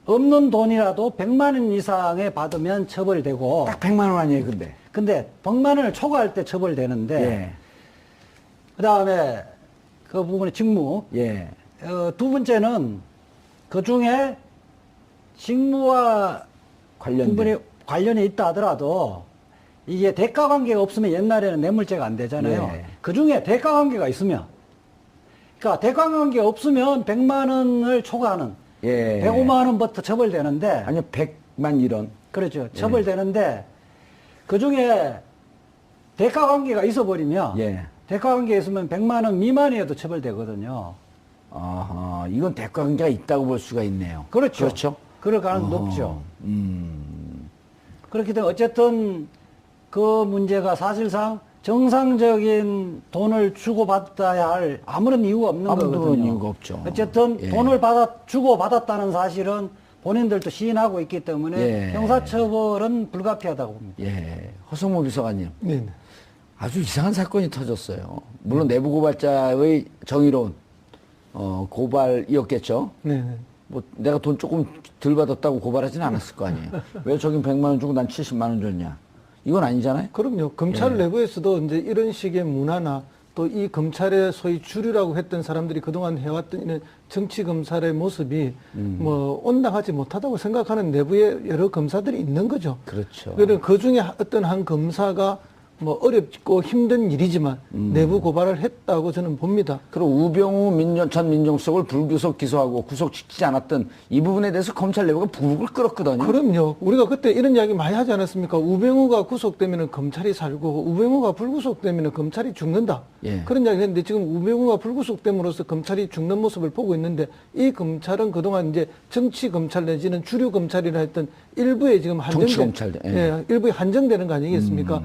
Speaker 5: 없는 돈이라도 100만 원 이상에 받으면 처벌되고
Speaker 3: 딱 100만 원 아니에요, 근데
Speaker 5: 100만 원을 초과할 때 처벌되는데
Speaker 3: 예.
Speaker 5: 그다음에 그 부분의 직무.
Speaker 3: 예.
Speaker 5: 두 번째는 그 중에 직무와
Speaker 3: 관련된.
Speaker 5: 관련이 있다 하더라도 이게 대가 관계가 없으면 옛날에는 뇌물죄가 안 되잖아요.
Speaker 3: 예.
Speaker 5: 그 중에 대가 관계가 있으면, 그러니까 대가 관계가 없으면 100만 원을 초과하는,
Speaker 3: 예.
Speaker 5: 105만 원부터 처벌되는데,
Speaker 3: 아니요, 100만 이런.
Speaker 5: 그렇죠. 처벌되는데 그 중에 대가 관계가 있어버리면,
Speaker 3: 예.
Speaker 5: 대가 관계가 있으면 100만 원 미만이어도 처벌되거든요.
Speaker 3: 아하, 이건 대가 관계가 있다고 볼 수가 있네요.
Speaker 5: 그렇죠.
Speaker 3: 그렇죠.
Speaker 5: 그럴 가능성이
Speaker 3: 어허.
Speaker 5: 높죠. 그렇기 때문에 어쨌든 그 문제가 사실상 정상적인 돈을 주고받아야 할 아무런 이유가 없는
Speaker 3: 아무런
Speaker 5: 거거든요.
Speaker 3: 이유가 없죠.
Speaker 5: 어쨌든
Speaker 3: 예.
Speaker 5: 돈을 주고받았다는 사실은 본인들도 시인하고 있기 때문에
Speaker 3: 예.
Speaker 5: 형사처벌은 불가피하다고 봅니다.
Speaker 3: 예. 허성모 비서관님.
Speaker 6: 네.
Speaker 3: 아주 이상한 사건이 터졌어요. 물론 내부 고발자의 정의로운 고발이었겠죠.
Speaker 6: 네.
Speaker 3: 뭐 내가 돈 조금 덜 받았다고 고발하지는 않았을 거 아니에요. 왜 저긴 100만 원 주고 난 70만 원 줬냐. 이건 아니잖아요.
Speaker 6: 그럼요. 검찰 내부에서도 이제 이런 식의 문화나 또 이 검찰의 소위 주류라고 했던 사람들이 그동안 해왔던 이런 정치 검찰의 모습이 뭐 온당하지 못하다고 생각하는 내부에 여러 검사들이 있는 거죠.
Speaker 3: 그렇죠.
Speaker 6: 그래서 그 중에 어떤 한 검사가 뭐 어렵고 힘든 일이지만 내부 고발을 했다고 저는 봅니다.
Speaker 3: 그리고 우병우 전 민정수석을 불구속 기소하고 구속시키지 않았던 이 부분에 대해서 검찰 내부가 부글부글 끓었거든요.
Speaker 6: 그럼요. 우리가 그때 이런 이야기 많이 하지 않았습니까? 우병우가 구속되면 검찰이 살고 우병우가 불구속되면 검찰이 죽는다.
Speaker 3: 예.
Speaker 6: 그런 이야기 했는데 지금 우병우가 불구속됨으로써 검찰이 죽는 모습을 보고 있는데 이 검찰은 그동안 이제 정치 검찰 내지는 주류 검찰이라 했던 일부에 지금
Speaker 3: 정치
Speaker 6: 한정된,
Speaker 3: 검찰, 예.
Speaker 6: 예, 일부에 한정되는 거 아니겠습니까?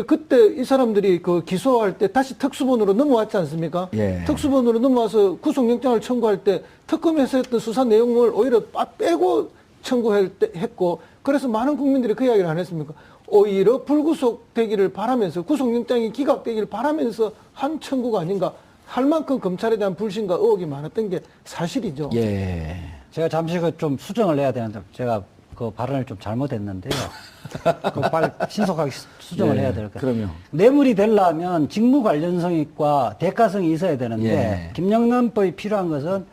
Speaker 6: 그때 이 사람들이 그 기소할 때 다시 특수본으로 넘어왔지 않습니까?
Speaker 3: 예.
Speaker 6: 특수본으로 넘어와서 구속영장을 청구할 때 특검에서 했던 수사 내용을 오히려 빼고 청구했고 그래서 많은 국민들이 그 이야기를 안 했습니까? 오히려 불구속되기를 바라면서 구속영장이 기각되기를 바라면서 한 청구가 아닌가 할 만큼 검찰에 대한 불신과 의혹이 많았던 게 사실이죠.
Speaker 3: 예.
Speaker 5: 제가 잠시 좀 수정을 해야 되는데 제가 그 발언을 좀 잘못했는데요. 신속하게 수정을
Speaker 3: 예,
Speaker 5: 해야 될 것 같아요.
Speaker 3: 그럼요.
Speaker 5: 뇌물이 되려면 직무 관련성과 대가성이 있어야 되는데
Speaker 3: 예.
Speaker 5: 김영란법이 필요한 것은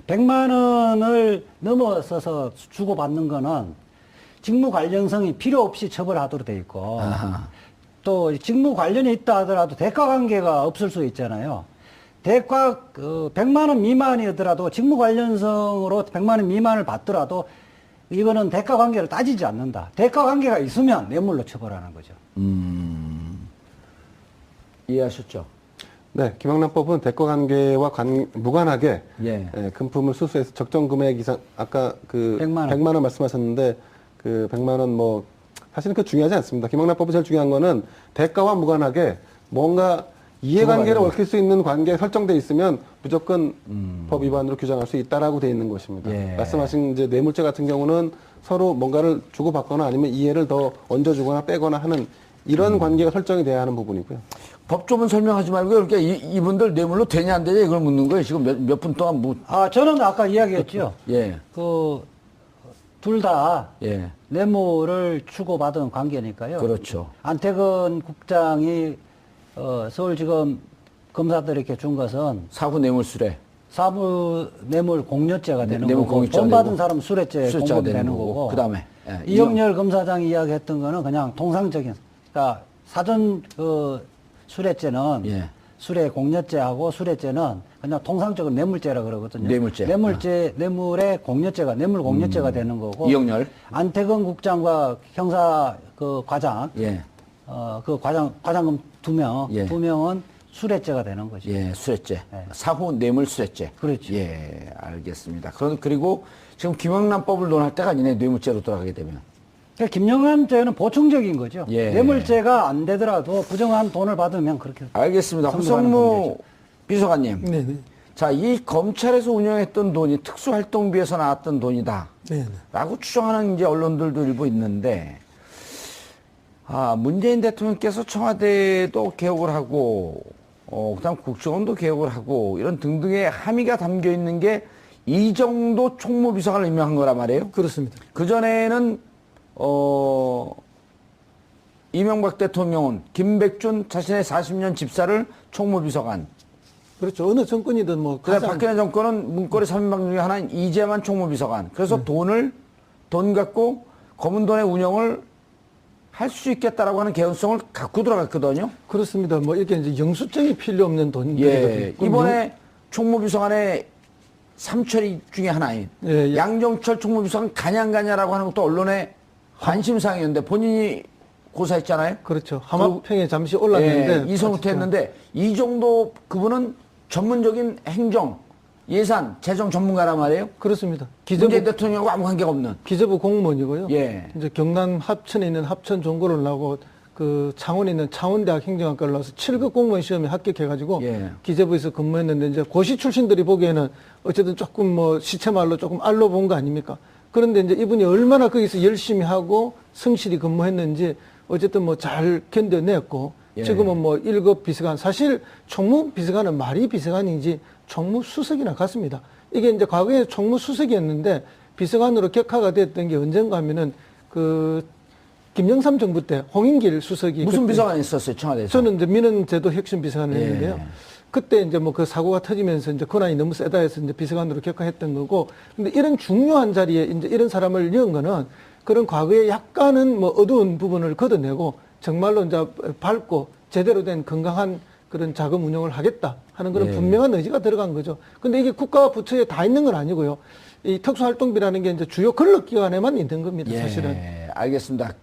Speaker 5: 100만 원을 넘어서서 주고받는 거는 직무 관련성이 필요 없이 처벌하도록 돼 있고
Speaker 3: 아하.
Speaker 5: 또 직무 관련이 있다 하더라도 대가 관계가 없을 수 있잖아요. 대가 100만 원 미만이더라도 직무 관련성으로 100만 원 미만을 받더라도 이거는 대가 관계를 따지지 않는다. 대가 관계가 있으면 뇌물로 처벌하는 거죠.
Speaker 3: 이해하셨죠?
Speaker 4: 네, 김영란법은 대가 관계와 무관하게
Speaker 3: 예.
Speaker 4: 금품을 수수해서 적정 금액 이상 아까 그
Speaker 5: 100만 원.
Speaker 4: 원 말씀하셨는데 그 100만 원 뭐 사실은 그 중요하지 않습니다. 김영란법이 제일 중요한 거는 대가와 무관하게 뭔가 이해관계를 얽힐 수 있는 관계에 설정돼 있으면 무조건 법 위반으로 규정할 수 있다라고 돼 있는 것입니다.
Speaker 3: 예.
Speaker 4: 말씀하신 이제 뇌물죄 같은 경우는 서로 뭔가를 주고받거나 아니면 이해를 더 얹어주거나 빼거나 하는 이런 관계가 설정이 돼야 하는 부분이고요.
Speaker 3: 법조문 설명하지 말고 그러니까 이분들 뇌물로 되냐 안 되냐 이걸 묻는 거예요. 지금 몇 분 동안
Speaker 5: 저는 아까 이야기했죠.
Speaker 3: 예.
Speaker 5: 둘 다
Speaker 3: 예.
Speaker 5: 뇌물을 주고받은 관계니까요.
Speaker 3: 그렇죠.
Speaker 5: 안태근 국장이 서울지검 검사들에게 준 것은
Speaker 3: 사후 뇌물 수뢰.
Speaker 5: 사부 뇌물 공여죄가 되는
Speaker 3: 뇌물
Speaker 5: 거고
Speaker 3: 공여죄가
Speaker 5: 돈 받은
Speaker 3: 되고,
Speaker 5: 사람은 수뢰죄
Speaker 3: 수뢰죄가
Speaker 5: 공범이
Speaker 3: 되는
Speaker 5: 되는
Speaker 3: 거고.
Speaker 5: 거고
Speaker 3: 그다음에, 예,
Speaker 5: 이영렬 검사장이 이야기했던 거는 그냥 통상적인 그러니까 사전 수뢰죄는
Speaker 3: 예.
Speaker 5: 수뢰 공여죄하고 수뢰죄는 그냥 통상적으로 뇌물죄라 그러거든요.
Speaker 3: 뇌물죄.
Speaker 5: 뇌물의 공여죄가 뇌물 공여죄가 되는 거고
Speaker 3: 이영렬.
Speaker 5: 안태근 국장과 형사 과장
Speaker 3: 예.
Speaker 5: 과장금 두 명은 수뢰죄가 되는 거죠.
Speaker 3: 예, 수뢰죄.
Speaker 5: 예.
Speaker 3: 사후 뇌물 수뢰죄.
Speaker 5: 그렇죠.
Speaker 3: 예, 알겠습니다. 그리고 지금 김영란법을 논할 때가 아니네, 뇌물죄로 돌아가게 되면.
Speaker 5: 그러니까 김영란죄는 보충적인 거죠.
Speaker 3: 예.
Speaker 5: 뇌물죄가 안 되더라도 부정한 돈을 받으면 그렇게.
Speaker 3: 알겠습니다.
Speaker 5: 선고하는
Speaker 3: 허성무 비서관님.
Speaker 6: 네네.
Speaker 3: 자, 이 검찰에서 운영했던 돈이 특수활동비에서 나왔던 돈이다.
Speaker 6: 네네.
Speaker 3: 라고 추정하는 이제 언론들도 일부 있는데, 문재인 대통령께서 청와대도 개혁을 하고, 그다음 국정원도 개혁을 하고, 이런 등등의 함의가 담겨 있는 게 이정도 총무비서관을 임명한 거란 말이에요.
Speaker 6: 그렇습니다.
Speaker 3: 그전에는, 이명박 대통령은 김백준 자신의 40년 집사를 총무비서관
Speaker 6: 그렇죠. 어느 정권이든 뭐
Speaker 3: 그래
Speaker 6: 가장
Speaker 3: 박근혜 정권은 문고리 3인방 중에 하나인 이재만 총무비서관. 그래서 돈 갖고 검은 돈의 운영을 할 수 있겠다라고 하는 개연성을 갖고 들어갔거든요.
Speaker 6: 그렇습니다. 뭐 이렇게 이제 영수증이 필요 없는 돈들이거든요.
Speaker 3: 예. 이번에 총무비서관의 삼철이 중에 하나인
Speaker 6: 예, 예.
Speaker 3: 양정철 총무비서관 가냐라고 하는 것도 언론의 관심사항이었는데 본인이 고사했잖아요.
Speaker 6: 그렇죠. 하마평에 잠시 올랐는데
Speaker 3: 예, 이선우태 했는데 이 정도 그분은 전문적인 행정, 예산, 재정 전문가란 말이에요.
Speaker 6: 그렇습니다.
Speaker 3: 문재인 대통령하고 아무 관계가 없는.
Speaker 6: 기재부 공무원이고요.
Speaker 3: 예.
Speaker 6: 이제 경남 합천에 있는 합천 종고를 나오고 그 창원에 있는 창원대학 행정학과를 나와서 7급 공무원 시험에 합격해가지고
Speaker 3: 예.
Speaker 6: 기재부에서 근무했는데 이제 고시 출신들이 보기에는 어쨌든 조금 뭐 시체말로 조금 알로 본 거 아닙니까? 그런데 이제 이분이 얼마나 거기서 열심히 하고 성실히 근무했는지 어쨌든 뭐 잘 견뎌냈고
Speaker 3: 예.
Speaker 6: 지금은 뭐 1급 비서관, 사실 총무비서관은 말이 비서관이지 총무수석이나 같습니다. 이게 이제 과거에 총무수석이었는데 비서관으로 격하가 됐던 게 언젠가 하면은 그 김영삼 정부 때 홍인길 수석이
Speaker 3: 무슨
Speaker 6: 그때
Speaker 3: 비서관이 있었어요, 청와대에서?
Speaker 6: 저는 이제 민원제도 혁신 비서관을
Speaker 3: 예.
Speaker 6: 했는데요. 그때 이제 뭐 그 사고가 터지면서 이제 권한이 너무 세다 해서 이제 비서관으로 격하했던 거고, 근데 이런 중요한 자리에 이제 이런 사람을 넣은 거는 그런 과거에 약간은 뭐 어두운 부분을 걷어내고 정말로 이제 밝고 제대로 된 건강한 그런 자금 운영을 하겠다 하는 그런
Speaker 3: 예. 분명한
Speaker 6: 분명한 의지가 들어간 거죠. 근데 이게 국가와 부처에 다 있는 건 아니고요. 이 특수활동비라는 게 이제 주요 권력기관에만 있는 겁니다, 사실은.
Speaker 3: 예, 알겠습니다.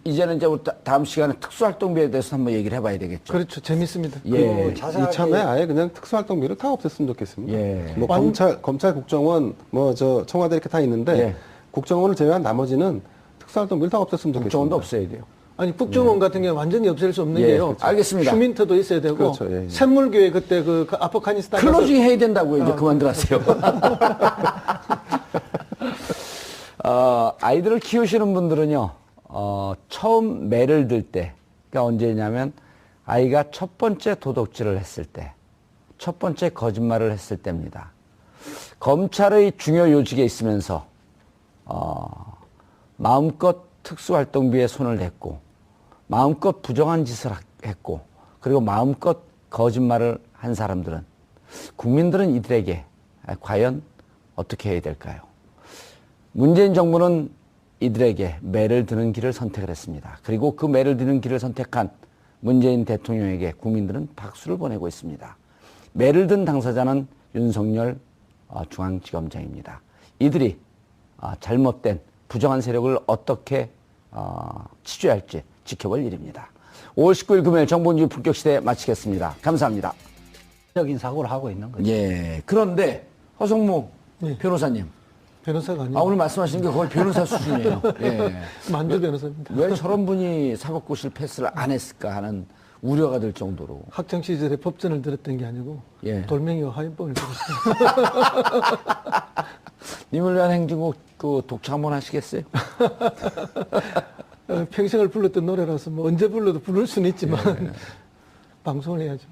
Speaker 3: 이제는 이제 우리 다음 시간에 특수활동비에 대해서 한번 얘기를 해봐야 되겠죠.
Speaker 6: 그렇죠. 재밌습니다.
Speaker 3: 예.
Speaker 4: 이참에 아예 그냥 특수활동비를 다 없앴으면 좋겠습니다.
Speaker 3: 예.
Speaker 4: 뭐 검찰, 국정원, 뭐 저 청와대 이렇게 다 있는데
Speaker 3: 예.
Speaker 4: 국정원을 제외한 나머지는 특수활동비를 다 없앴으면 좋겠습니다.
Speaker 3: 국정원도 없어야 돼요.
Speaker 6: 아니 국정원 같은 경우 완전히 없앨 수 없는
Speaker 3: 예,
Speaker 6: 게요.
Speaker 3: 그렇죠. 알겠습니다.
Speaker 6: 휴민트도 있어야 되고
Speaker 4: 그렇죠. 예, 예.
Speaker 6: 샘물교회 그때 그 아프가니스탄
Speaker 3: 클로징 해야 된다고요. 이제 그만 들어가세요. 아이들을 키우시는 분들은요, 처음 매를 들 때, 그러니까 언제냐면 아이가 첫 번째 도둑질을 했을 때, 첫 번째 거짓말을 했을 때입니다. 검찰의 중요 요직에 있으면서 마음껏 특수활동비에 손을 댔고 마음껏 부정한 짓을 했고 그리고 마음껏 거짓말을 한 사람들은 국민들은 이들에게 과연 어떻게 해야 될까요? 문재인 정부는 이들에게 매를 드는 길을 선택을 했습니다. 그리고 그 매를 드는 길을 선택한 문재인 대통령에게 국민들은 박수를 보내고 있습니다. 매를 든 당사자는 윤석열 중앙지검장입니다. 이들이 잘못된 부정한 세력을 어떻게 치료할지 지켜볼 일입니다. 5월 19일 금요일 정봉주 품격시대 마치겠습니다. 감사합니다.
Speaker 5: 적인 사고를 하고 있는 거죠.
Speaker 3: 예. 그런데 허성무
Speaker 6: 네.
Speaker 3: 변호사님.
Speaker 6: 변호사가 아니고
Speaker 3: 오늘 말씀하시는 게 거의 변호사 수준이에요. 예.
Speaker 6: 만주 변호사입니다.
Speaker 3: 왜 저런 분이 사법고시를 패스를 안 했을까 하는 우려가 될 정도로.
Speaker 6: 학창 시절에 법전을 들었던 게 아니고
Speaker 3: 예.
Speaker 6: 돌멩이와 화인법을 들었어요.
Speaker 3: 님을 위한 행진곡 그 독창 한번 하시겠어요?
Speaker 6: 평생을 불렀던 노래라서 뭐 언제 불러도 부를 수는 있지만 방송을 해야죠.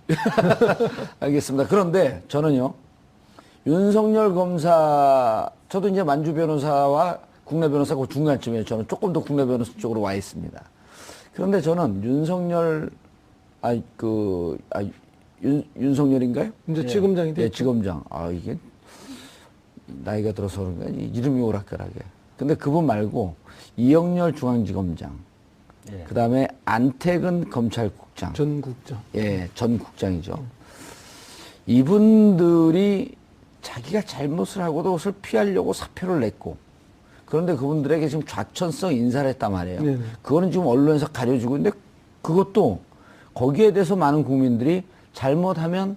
Speaker 3: 알겠습니다. 그런데 저는요, 윤석열 검사, 저도 이제 만주 변호사와 국내 변호사 그 중간쯤에 저는 조금 더 국내 변호사 쪽으로 와 있습니다. 그런데 저는 윤석열인가요?
Speaker 6: 이제 지검장이 됐죠.
Speaker 3: 예, 지검장. 이게 나이가 들어서 그런가 이름이 오락가락해. 근데 그분 말고 이영렬 중앙지검장,
Speaker 5: 예.
Speaker 3: 그 다음에 안태근 검찰국장,
Speaker 6: 전국장.
Speaker 3: 예, 전 국장이죠. 이분들이 자기가 잘못을 하고도 그것을 피하려고 사표를 냈고, 그런데 그분들에게 지금 좌천성 인사를 했단 말이에요.
Speaker 6: 네네.
Speaker 3: 그거는 지금 언론에서 가려지고 있는데 그것도 거기에 대해서 많은 국민들이 잘못하면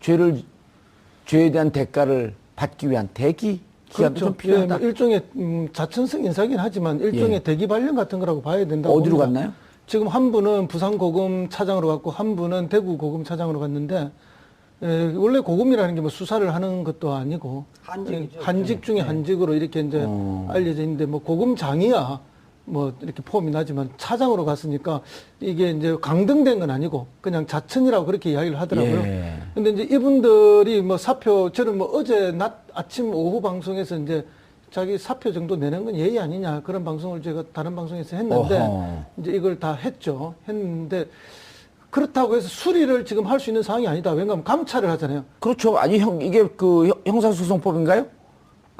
Speaker 3: 죄에 대한 대가를 받기 위한 대기 기간도 좀
Speaker 6: 그렇죠. 예,
Speaker 3: 필요하다.
Speaker 6: 뭐 일종의 자천성 인사긴 하지만 일종의
Speaker 3: 예.
Speaker 6: 대기 발령 같은 거라고 봐야 된다고
Speaker 3: 어디로
Speaker 6: 봅니다.
Speaker 3: 갔나요?
Speaker 6: 지금 한 분은 부산 고검 차장으로 갔고 한 분은 대구 고검 차장으로 갔는데 원래 고검이라는 게 뭐 수사를 하는 것도 아니고
Speaker 5: 한직이죠.
Speaker 6: 한직 중에 한직으로 이렇게 이제 알려져 있는데 뭐 고검장이야 뭐 이렇게 폼이 나지만 차장으로 갔으니까 이게 이제 강등된 건 아니고 그냥 자천이라고 그렇게 이야기를 하더라고요.
Speaker 3: 예.
Speaker 6: 근데 이제 이분들이 뭐 사표, 저는 뭐 어제 아침, 오후 방송에서 이제 자기 사표 정도 내는 건 예의 아니냐 그런 방송을 제가 다른 방송에서 했는데
Speaker 3: 어허.
Speaker 6: 이제 이걸 다 했죠. 했는데 그렇다고 해서 수리를 지금 할 수 있는 상황이 아니다. 왜냐하면 감찰을 하잖아요.
Speaker 3: 그렇죠. 아니 이게 그 형사소송법인가요?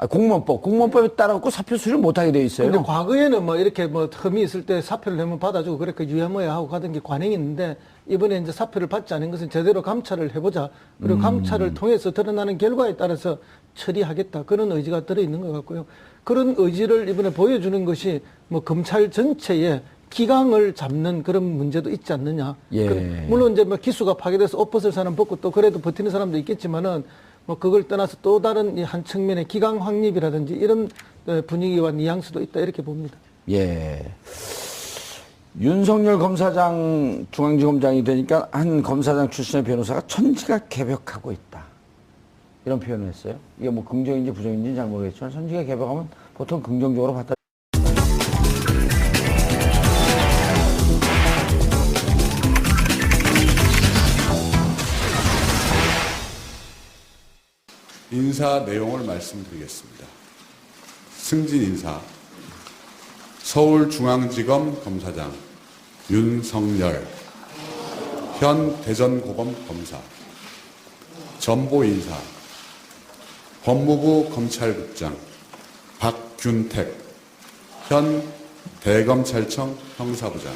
Speaker 3: 아, 공무원법에 따라갖고 사표 수리를 못하게 돼 있어요.
Speaker 6: 근데 과거에는 뭐 이렇게 뭐 흠이 있을 때 사표를 내면 받아주고 그렇게 유야무야 하고 가던 게 관행이 있는데 이번에 이제 사표를 받지 않은 것은 제대로 감찰을 해보자. 그리고 감찰을 통해서 드러나는 결과에 따라서 처리하겠다. 그런 의지가 들어있는 것 같고요. 그런 의지를 이번에 보여주는 것이 뭐 검찰 전체에 기강을 잡는 그런 문제도 있지 않느냐.
Speaker 3: 예.
Speaker 6: 물론 이제 뭐 기수가 파괴돼서 옷 벗을 사람 벗고 또 그래도 버티는 사람도 있겠지만은 뭐 그걸 떠나서 또 다른 이 한 측면의 기강 확립이라든지 이런 분위기와 뉘앙스도 있다 이렇게 봅니다.
Speaker 3: 예. 윤석열 검사장 중앙지검장이 되니까 한 검사장 출신의 변호사가 천지가 개벽하고 있다. 이런 표현을 했어요. 이게 뭐 긍정인지 부정인지는 잘 모르겠지만 천지가 개벽하면 보통 긍정적으로 받다.
Speaker 1: 인사 내용을 말씀드리겠습니다. 승진 인사 서울중앙지검 검사장 윤석열 현 대전고검 검사 전보 인사 법무부 검찰국장 박균택 현 대검찰청 형사부장.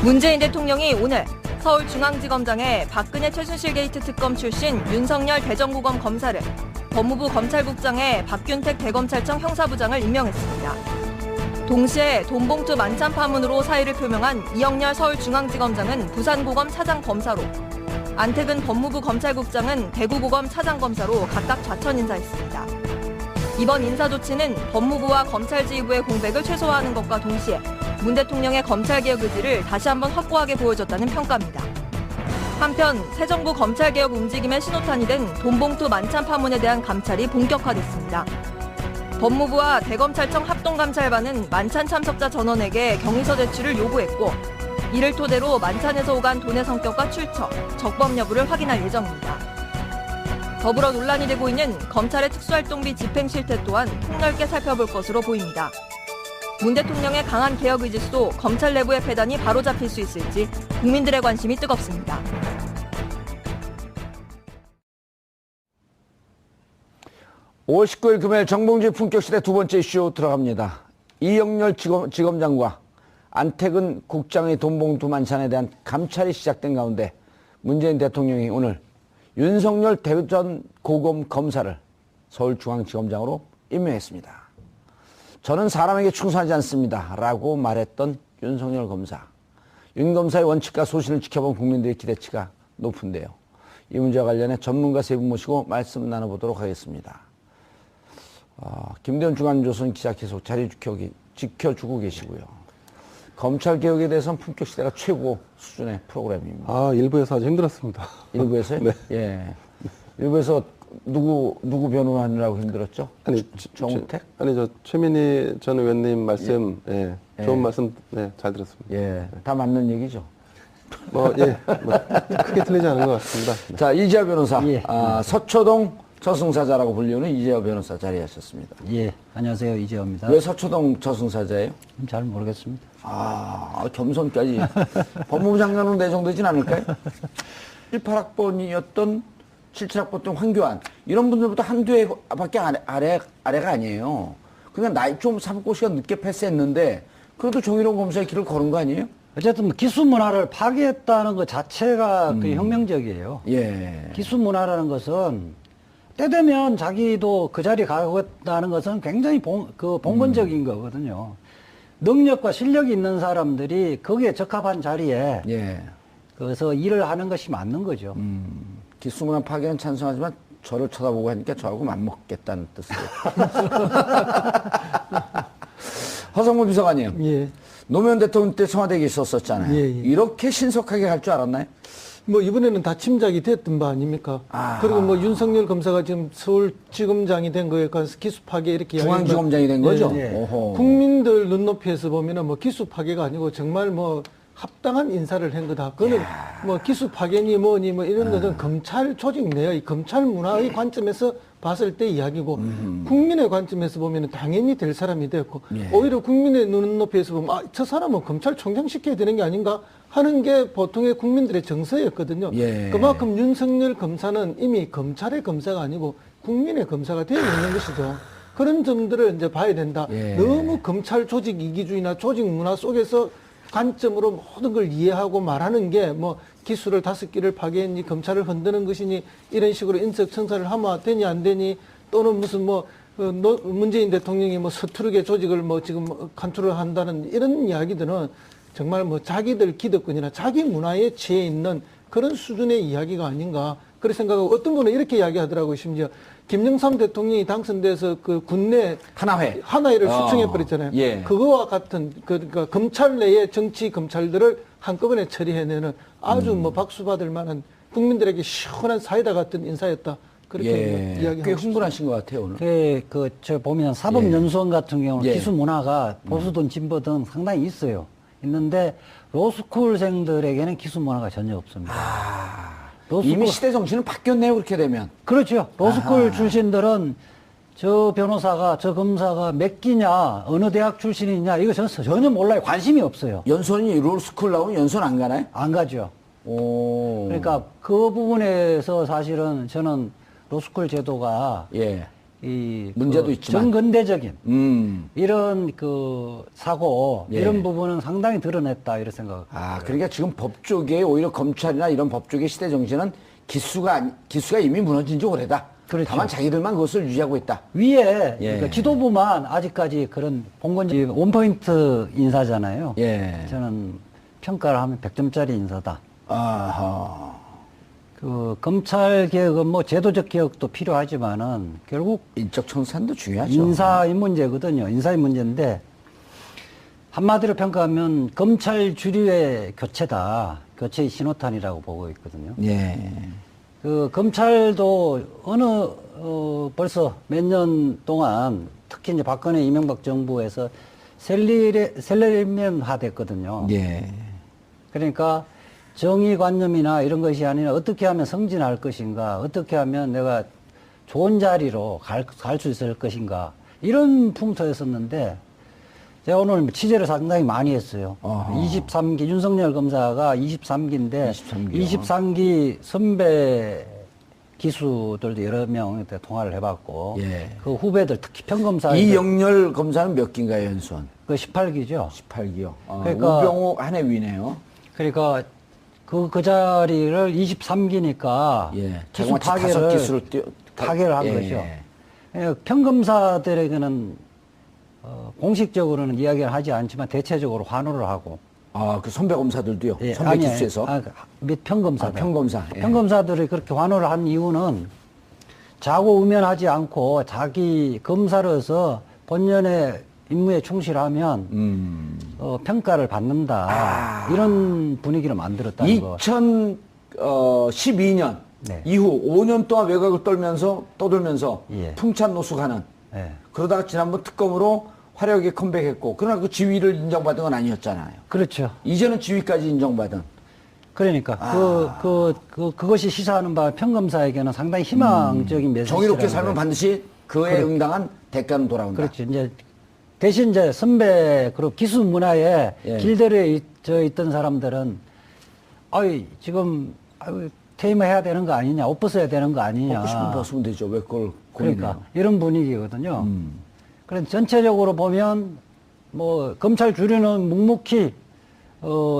Speaker 2: 문재인 대통령이 오늘 서울중앙지검장에 박근혜 최순실 게이트 특검 출신 윤석열 대전고검 검사를, 법무부 검찰국장에 박균택 대검찰청 형사부장을 임명했습니다. 동시에 돈봉투 만찬 파문으로 사의를 표명한 이영렬 서울중앙지검장은 부산고검 차장검사로, 안택은 법무부 검찰국장은 대구고검 차장검사로 각각 좌천 인사했습니다. 이번 인사 조치는 법무부와 검찰지휘부의 공백을 최소화하는 것과 동시에 문 대통령의 검찰개혁 의지를 다시 한번 확고하게 보여줬다는 평가입니다. 한편 새 정부 검찰개혁 움직임의 신호탄이 된 돈봉투 만찬 파문에 대한 감찰이 본격화됐습니다. 법무부와 대검찰청 합동감찰반은 만찬 참석자 전원에게 경위서 제출을 요구했고, 이를 토대로 만찬에서 오간 돈의 성격과 출처, 적법 여부를 확인할 예정입니다. 더불어 논란이 되고 있는 검찰의 특수활동비 집행 실태 또한 폭넓게 살펴볼 것으로 보입니다. 문 대통령의 강한 개혁 의지도 검찰 내부의 폐단이 바로잡힐 수 있을지 국민들의 관심이 뜨겁습니다.
Speaker 3: (5월 19일) 금요일 정봉주의 품격시대 두 번째 이슈 들어갑니다. 이영렬 지검장과 안택은 국장의 돈봉투 만찬에 대한 감찰이 시작된 가운데 문재인 대통령이 오늘 윤석열 대전고검 검사를 서울중앙지검장으로 임명했습니다. 저는 사람에게 충성하지 않습니다. 라고 말했던 윤석열 검사. 윤 검사의 원칙과 소신을 지켜본 국민들의 기대치가 높은데요. 이 문제와 관련해 전문가 세 분 모시고 말씀 나눠보도록 하겠습니다. 김대현 중앙조선 기자 계속 자리 지켜주고 계시고요. 검찰개혁에 대해서는 품격시대가 최고 수준의 프로그램입니다.
Speaker 4: 일부에서 아주 힘들었습니다.
Speaker 3: 일부에서요?
Speaker 4: 네.
Speaker 3: 예. 일부에서 누구 변호하느라고 힘들었죠? 정우택?
Speaker 4: 저 최민희 전 의원님 말씀, 좋은 말씀, 잘 들었습니다.
Speaker 3: 예. 다 맞는 얘기죠.
Speaker 4: 크게 틀리지 않은 것 같습니다. 네.
Speaker 3: 자, 이재화 변호사.
Speaker 5: 예.
Speaker 3: 서초동 저승사자라고 불리는 이재화 변호사 자리하셨습니다.
Speaker 5: 예, 안녕하세요. 이재호입니다.
Speaker 3: 왜 서초동 저승사자예요?
Speaker 5: 잘 모르겠습니다.
Speaker 3: 겸손까지. 법무부 장관으로 내정되진 않을까요? 18학번이었던 77학번 황교안 이런 분들보다 한두 해밖에 아래가 아니에요. 그러니까 나이 좀 삼고 시간 늦게 패스했는데 그래도 정의로운 검사의 길을 걸은 거 아니에요?
Speaker 5: 어쨌든 기수 문화를 파괴했다는 것 자체가 그 혁명적이에요.
Speaker 3: 예.
Speaker 5: 기수 문화라는 것은 때 되면 자기도 그 자리에 가겠다는 것은 굉장히 봉건적인 거거든요. 능력과 실력이 있는 사람들이 거기에 적합한 자리에
Speaker 3: 예.
Speaker 5: 그래서 일을 하는 것이 맞는 거죠.
Speaker 3: 기수문화 파괴는 찬성하지만 저를 쳐다보고 하니까 저하고 맞먹겠다는 뜻이에요. 허성무 비서관님.
Speaker 6: 예.
Speaker 3: 노무현 대통령 때 청와대에 있었었잖아요.
Speaker 6: 예.
Speaker 3: 이렇게 신속하게 갈 줄 알았나요?
Speaker 6: 뭐 이번에는 다 침작이 됐던 바 아닙니까? 그리고 뭐 윤석열 검사가 지금 서울지검장이 된 거에 관해서 기수 파괴 이렇게
Speaker 3: 중앙지검장이 된 거죠?
Speaker 6: 예.
Speaker 3: 오호.
Speaker 6: 국민들 눈높이에서 보면은 뭐 기수 파괴가 아니고 정말 뭐 합당한 인사를 한 거다. 그거는 뭐 기수 파견이 뭐니 뭐 이런 것은 검찰 조직 내의 검찰 문화의 관점에서 봤을 때 이야기고 국민의 관점에서 보면 당연히 될 사람이 되었고 오히려 국민의 눈높이에서 보면 아, 저 사람은 검찰총장 시켜야 되는 게 아닌가 하는 게 보통의 국민들의 정서였거든요. 그만큼 윤석열 검사는 이미 검찰의 검사가 아니고 국민의 검사가 되어 있는 것이죠. 그런 점들을 이제 봐야 된다. 너무 검찰 조직 이기주의나 조직 문화 속에서 관점으로 모든 걸 이해하고 말하는 게 뭐 기수를 5개를 파견이 검찰을 흔드는 것이니 이런 식으로 인적청사를 하면 되니 안 되니 또는 무슨 뭐 문재인 대통령이 뭐 서투르게 조직을 뭐 지금 컨트롤 한다는 이런 이야기들은 정말 뭐 자기들 기득권이나 자기 문화에 취해 있는 그런 수준의 이야기가 아닌가 그렇게 생각하고 어떤 분은 이렇게 이야기하더라고요. 심지어 김영삼 대통령이 당선돼서 그 군내 하나회를 수청해 버렸잖아요. 그거와 같은 그러니까 검찰 내의 정치 검찰들을 한꺼번에 처리해내는 아주 뭐 박수 받을 만한 국민들에게 시원한 사이다 같은 인사였다. 그렇게 이야기하고
Speaker 3: 꽤 흥분하신 것 같아요 오늘.
Speaker 5: 저 보면 사법연수원 같은 경우는 기수 문화가 보수든 진보든 상당히 있어요. 있는데 로스쿨생들에게는 기수 문화가 전혀 없습니다.
Speaker 3: 이미 시대 정신은 바뀌었네요 그렇게 되면.
Speaker 5: 그렇죠. 로스쿨 출신들은 저 변호사가 저 검사가 몇 기냐 어느 대학 출신이냐 이거 전혀 몰라요. 관심이 없어요.
Speaker 3: 연수원이 로스쿨 나오면 연수원 안 가나요?
Speaker 5: 안 가죠.
Speaker 3: 오.
Speaker 5: 그러니까 그 부분에서 사실은 저는 로스쿨 제도가 이
Speaker 3: 문제도 있지만
Speaker 5: 정근대적인 이런 그 사고 이런 부분은 상당히 드러냈다 이런 생각.
Speaker 3: 그러니까 지금 법 쪽에 오히려 검찰이나 이런 법 쪽의 시대 정신은 기수가 이미 무너진 지 오래다.
Speaker 5: 그렇죠.
Speaker 3: 다만 자기들만 그것을 유지하고 있다.
Speaker 5: 위에 그러니까 지도부만 아직까지 그런 봉건지 원포인트 인사잖아요. 저는 평가를 하면 100점짜리 인사다. 그 검찰 개혁은 뭐 제도적 개혁도 필요하지만은 결국
Speaker 3: 인적 청산도 중요하죠.
Speaker 5: 인사의 문제거든요. 인사의 문제인데 한마디로 평가하면 검찰 주류의 교체다. 교체의 신호탄이라고 보고 있거든요. 그 검찰도 벌써 몇 년 동안 특히 이제 박근혜 이명박 정부에서 셀러리맨화 됐거든요. 그러니까 정의관념이나 이런 것이 아니라 어떻게 하면 승진할 것인가, 어떻게 하면 내가 좋은 자리로 갈 수 있을 것인가, 이런 풍토였었는데, 제가 오늘 취재를 상당히 많이 했어요. 23기, 윤석열 검사가 23기인데, 23기 선배 기수들도 여러 명한테 통화를 해봤고, 그 후배들, 특히 평검사.
Speaker 3: 이영렬 검사는 몇 기인가요, 연수원?
Speaker 5: 그 18기죠.
Speaker 3: 18기요.
Speaker 5: 그러니까
Speaker 3: 우병우 한 해 위네요.
Speaker 5: 그러니까, 그 자리를 23기니까 기수 파괴를 한 거죠. 평검사들에게는 공식적으로는 이야기를 하지 않지만 대체적으로 환호를 하고.
Speaker 3: 그 선배 검사들도요? 선배 기수에서?
Speaker 5: 몇 평검사들.
Speaker 3: 평검사.
Speaker 5: 평검사들이 그렇게 환호를 한 이유는 자고우면하지 않고 자기 검사로서 본연의 임무에 충실하면 평가를 받는다. 이런 분위기를 만들었다는 거.
Speaker 3: 2012년 이후 5년 동안 외곽을 떠돌면서 풍찬 노숙하는 그러다가 지난번 특검으로 화려하게 컴백했고 그러나 그 지위를 인정받은 건 아니었잖아요.
Speaker 5: 그렇죠.
Speaker 3: 이제는 지위까지 인정받은.
Speaker 5: 그러니까 그것이 시사하는 바 평검사에게는 상당히 희망적인 메시지라는
Speaker 3: 정의롭게 살면 반드시 그에 응당한 대가는 돌아온다.
Speaker 5: 그렇죠. 이제 대신 이제 선배 그룹 기수 문화에 길들여 있던 사람들은 지금 퇴임해야 되는 거 아니냐, 옷 벗어야 되는 거 아니냐.
Speaker 3: 벗고 싶으면 벗으면 되죠. 왜 그걸
Speaker 5: 그러니까 이런 분위기거든요. 그래서 전체적으로 보면 뭐 검찰 주류는 묵묵히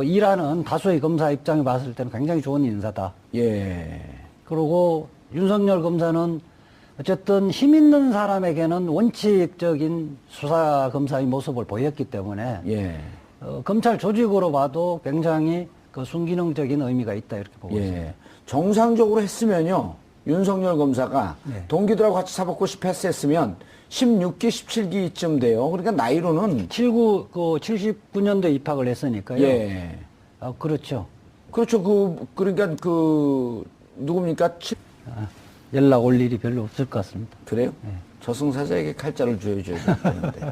Speaker 5: 일하는 다수의 검사 입장에 봤을 때는 굉장히 좋은 인사다. 그리고 윤석열 검사는 어쨌든 힘 있는 사람에게는 원칙적인 수사 검사의 모습을 보였기 때문에 검찰 조직으로 봐도 굉장히 그 순기능적인 의미가 있다 이렇게 보고 있습니다.
Speaker 3: 정상적으로 했으면요 윤석열 검사가 동기들하고 같이 사법고시 패스했으면 16기, 17기쯤 돼요. 그러니까 나이로는
Speaker 5: 79년도에 입학을 했으니까요. 그렇죠.
Speaker 3: 그렇죠. 그러니까 누굽니까?
Speaker 5: 연락 올 일이 별로 없을 것 같습니다.
Speaker 3: 그래요? 저승사자에게 칼자를 쥐어줘야 되는데.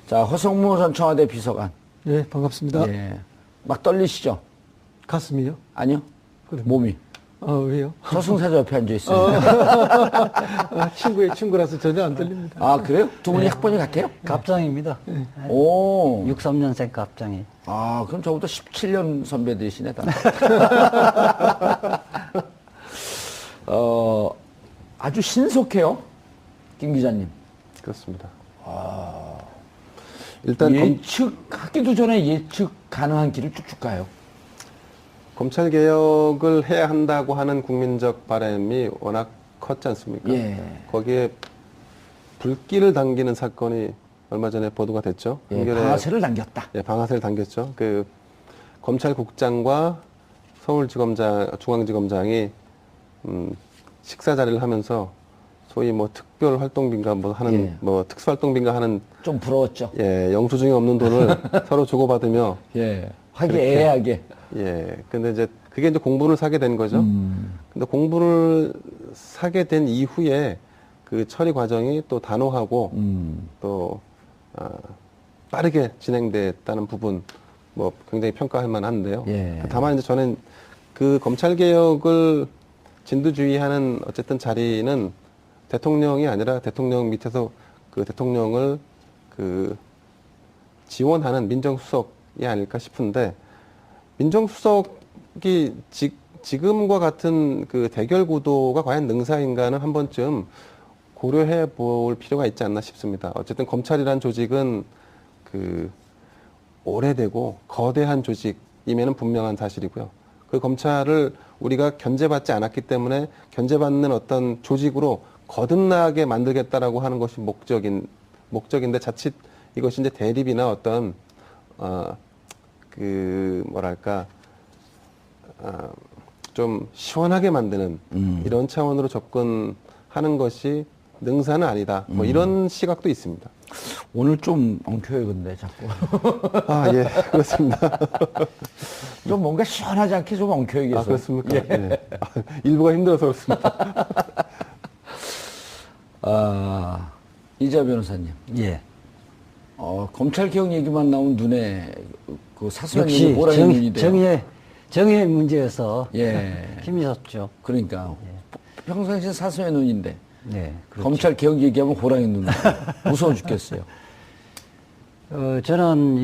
Speaker 3: 자, 허성무 전 청와대 비서관.
Speaker 6: 네, 반갑습니다.
Speaker 3: 막 떨리시죠?
Speaker 6: 가슴이요?
Speaker 3: 아니요? 몸이.
Speaker 6: 왜요?
Speaker 3: 저승사자 옆에 앉아 있어요.
Speaker 6: 친구의 친구라서 전혀 안 들립니다.
Speaker 3: 아, 그래요? 두 분이 학번이 같아요?
Speaker 5: 갑장입니다.
Speaker 3: 오.
Speaker 5: 63년생 갑장이.
Speaker 3: 아, 그럼 저보다 17년 선배들이시네, 다. 아주 신속해요, 김 기자님.
Speaker 4: 그렇습니다. 일단
Speaker 3: 하기도 전에 예측 가능한 길을 쭉쭉 가요.
Speaker 4: 검찰 개혁을 해야 한다고 하는 국민적 바람이 워낙 컸지 않습니까?
Speaker 3: 예.
Speaker 4: 거기에 불길을 당기는 사건이 얼마 전에 보도가 됐죠.
Speaker 3: 예, 방아쇠를 당겼다.
Speaker 4: 예, 방아쇠를 당겼죠. 그 검찰국장과 서울중앙지검장이 식사 자리를 하면서 소위 뭐 특별활동비인가 뭐 하는
Speaker 3: 예.
Speaker 4: 뭐 특수활동비인가 하는
Speaker 3: 좀 부러웠죠.
Speaker 4: 예, 영수증이 없는 돈을 서로 주고받으며
Speaker 3: 예. 화기애애하게.
Speaker 4: 예. 근데 이제 그게 이제 공분을 사게 된 거죠. 근데 공분을 사게 된 이후에 그 처리 과정이 또 단호하고 또 빠르게 진행됐다는 부분 뭐 굉장히 평가할 만한데요.
Speaker 3: 예.
Speaker 4: 다만 이제 저는 그 검찰 개혁을 진두지휘하는 어쨌든 자리는 대통령이 아니라 대통령 밑에서 그 대통령을 그 지원하는 민정수석이 아닐까 싶은데 민정수석이 지금과 같은 그 대결 구도가 과연 능사인가는 한 번쯤 고려해 볼 필요가 있지 않나 싶습니다. 어쨌든 검찰이란 조직은 그 오래되고 거대한 조직임에는 분명한 사실이고요. 그 검찰을 우리가 견제받지 않았기 때문에 견제받는 어떤 조직으로 거듭나게 만들겠다라고 하는 것이 목적인데 자칫 이것이 이제 대립이나 어떤 그 뭐랄까 좀 시원하게 만드는 이런 차원으로 접근하는 것이 능사는 아니다. 뭐 이런 시각도 있습니다.
Speaker 3: 오늘 좀 엉켜요, 근데 자꾸.
Speaker 4: 예, 그렇습니다.
Speaker 3: 좀 뭔가 시원하지 않게 좀 엉켜요, 계속.
Speaker 4: 그렇습니까? 예. 일부가 힘들어서 그렇습니다.
Speaker 3: 이자 변호사님.
Speaker 5: 예.
Speaker 3: 검찰 개혁 얘기만 나오면 눈에 그 사소한
Speaker 5: 역시
Speaker 3: 일이 호랑이 눈이 돼요.
Speaker 5: 정의의 문제에서
Speaker 3: 예.
Speaker 5: 힘이 섰죠.
Speaker 3: 그러니까 평상시에 사소한 눈인데
Speaker 5: 네. 그렇죠.
Speaker 3: 검찰 개혁 얘기하면 호랑이 눈. 무서워 죽겠어요.
Speaker 5: 저는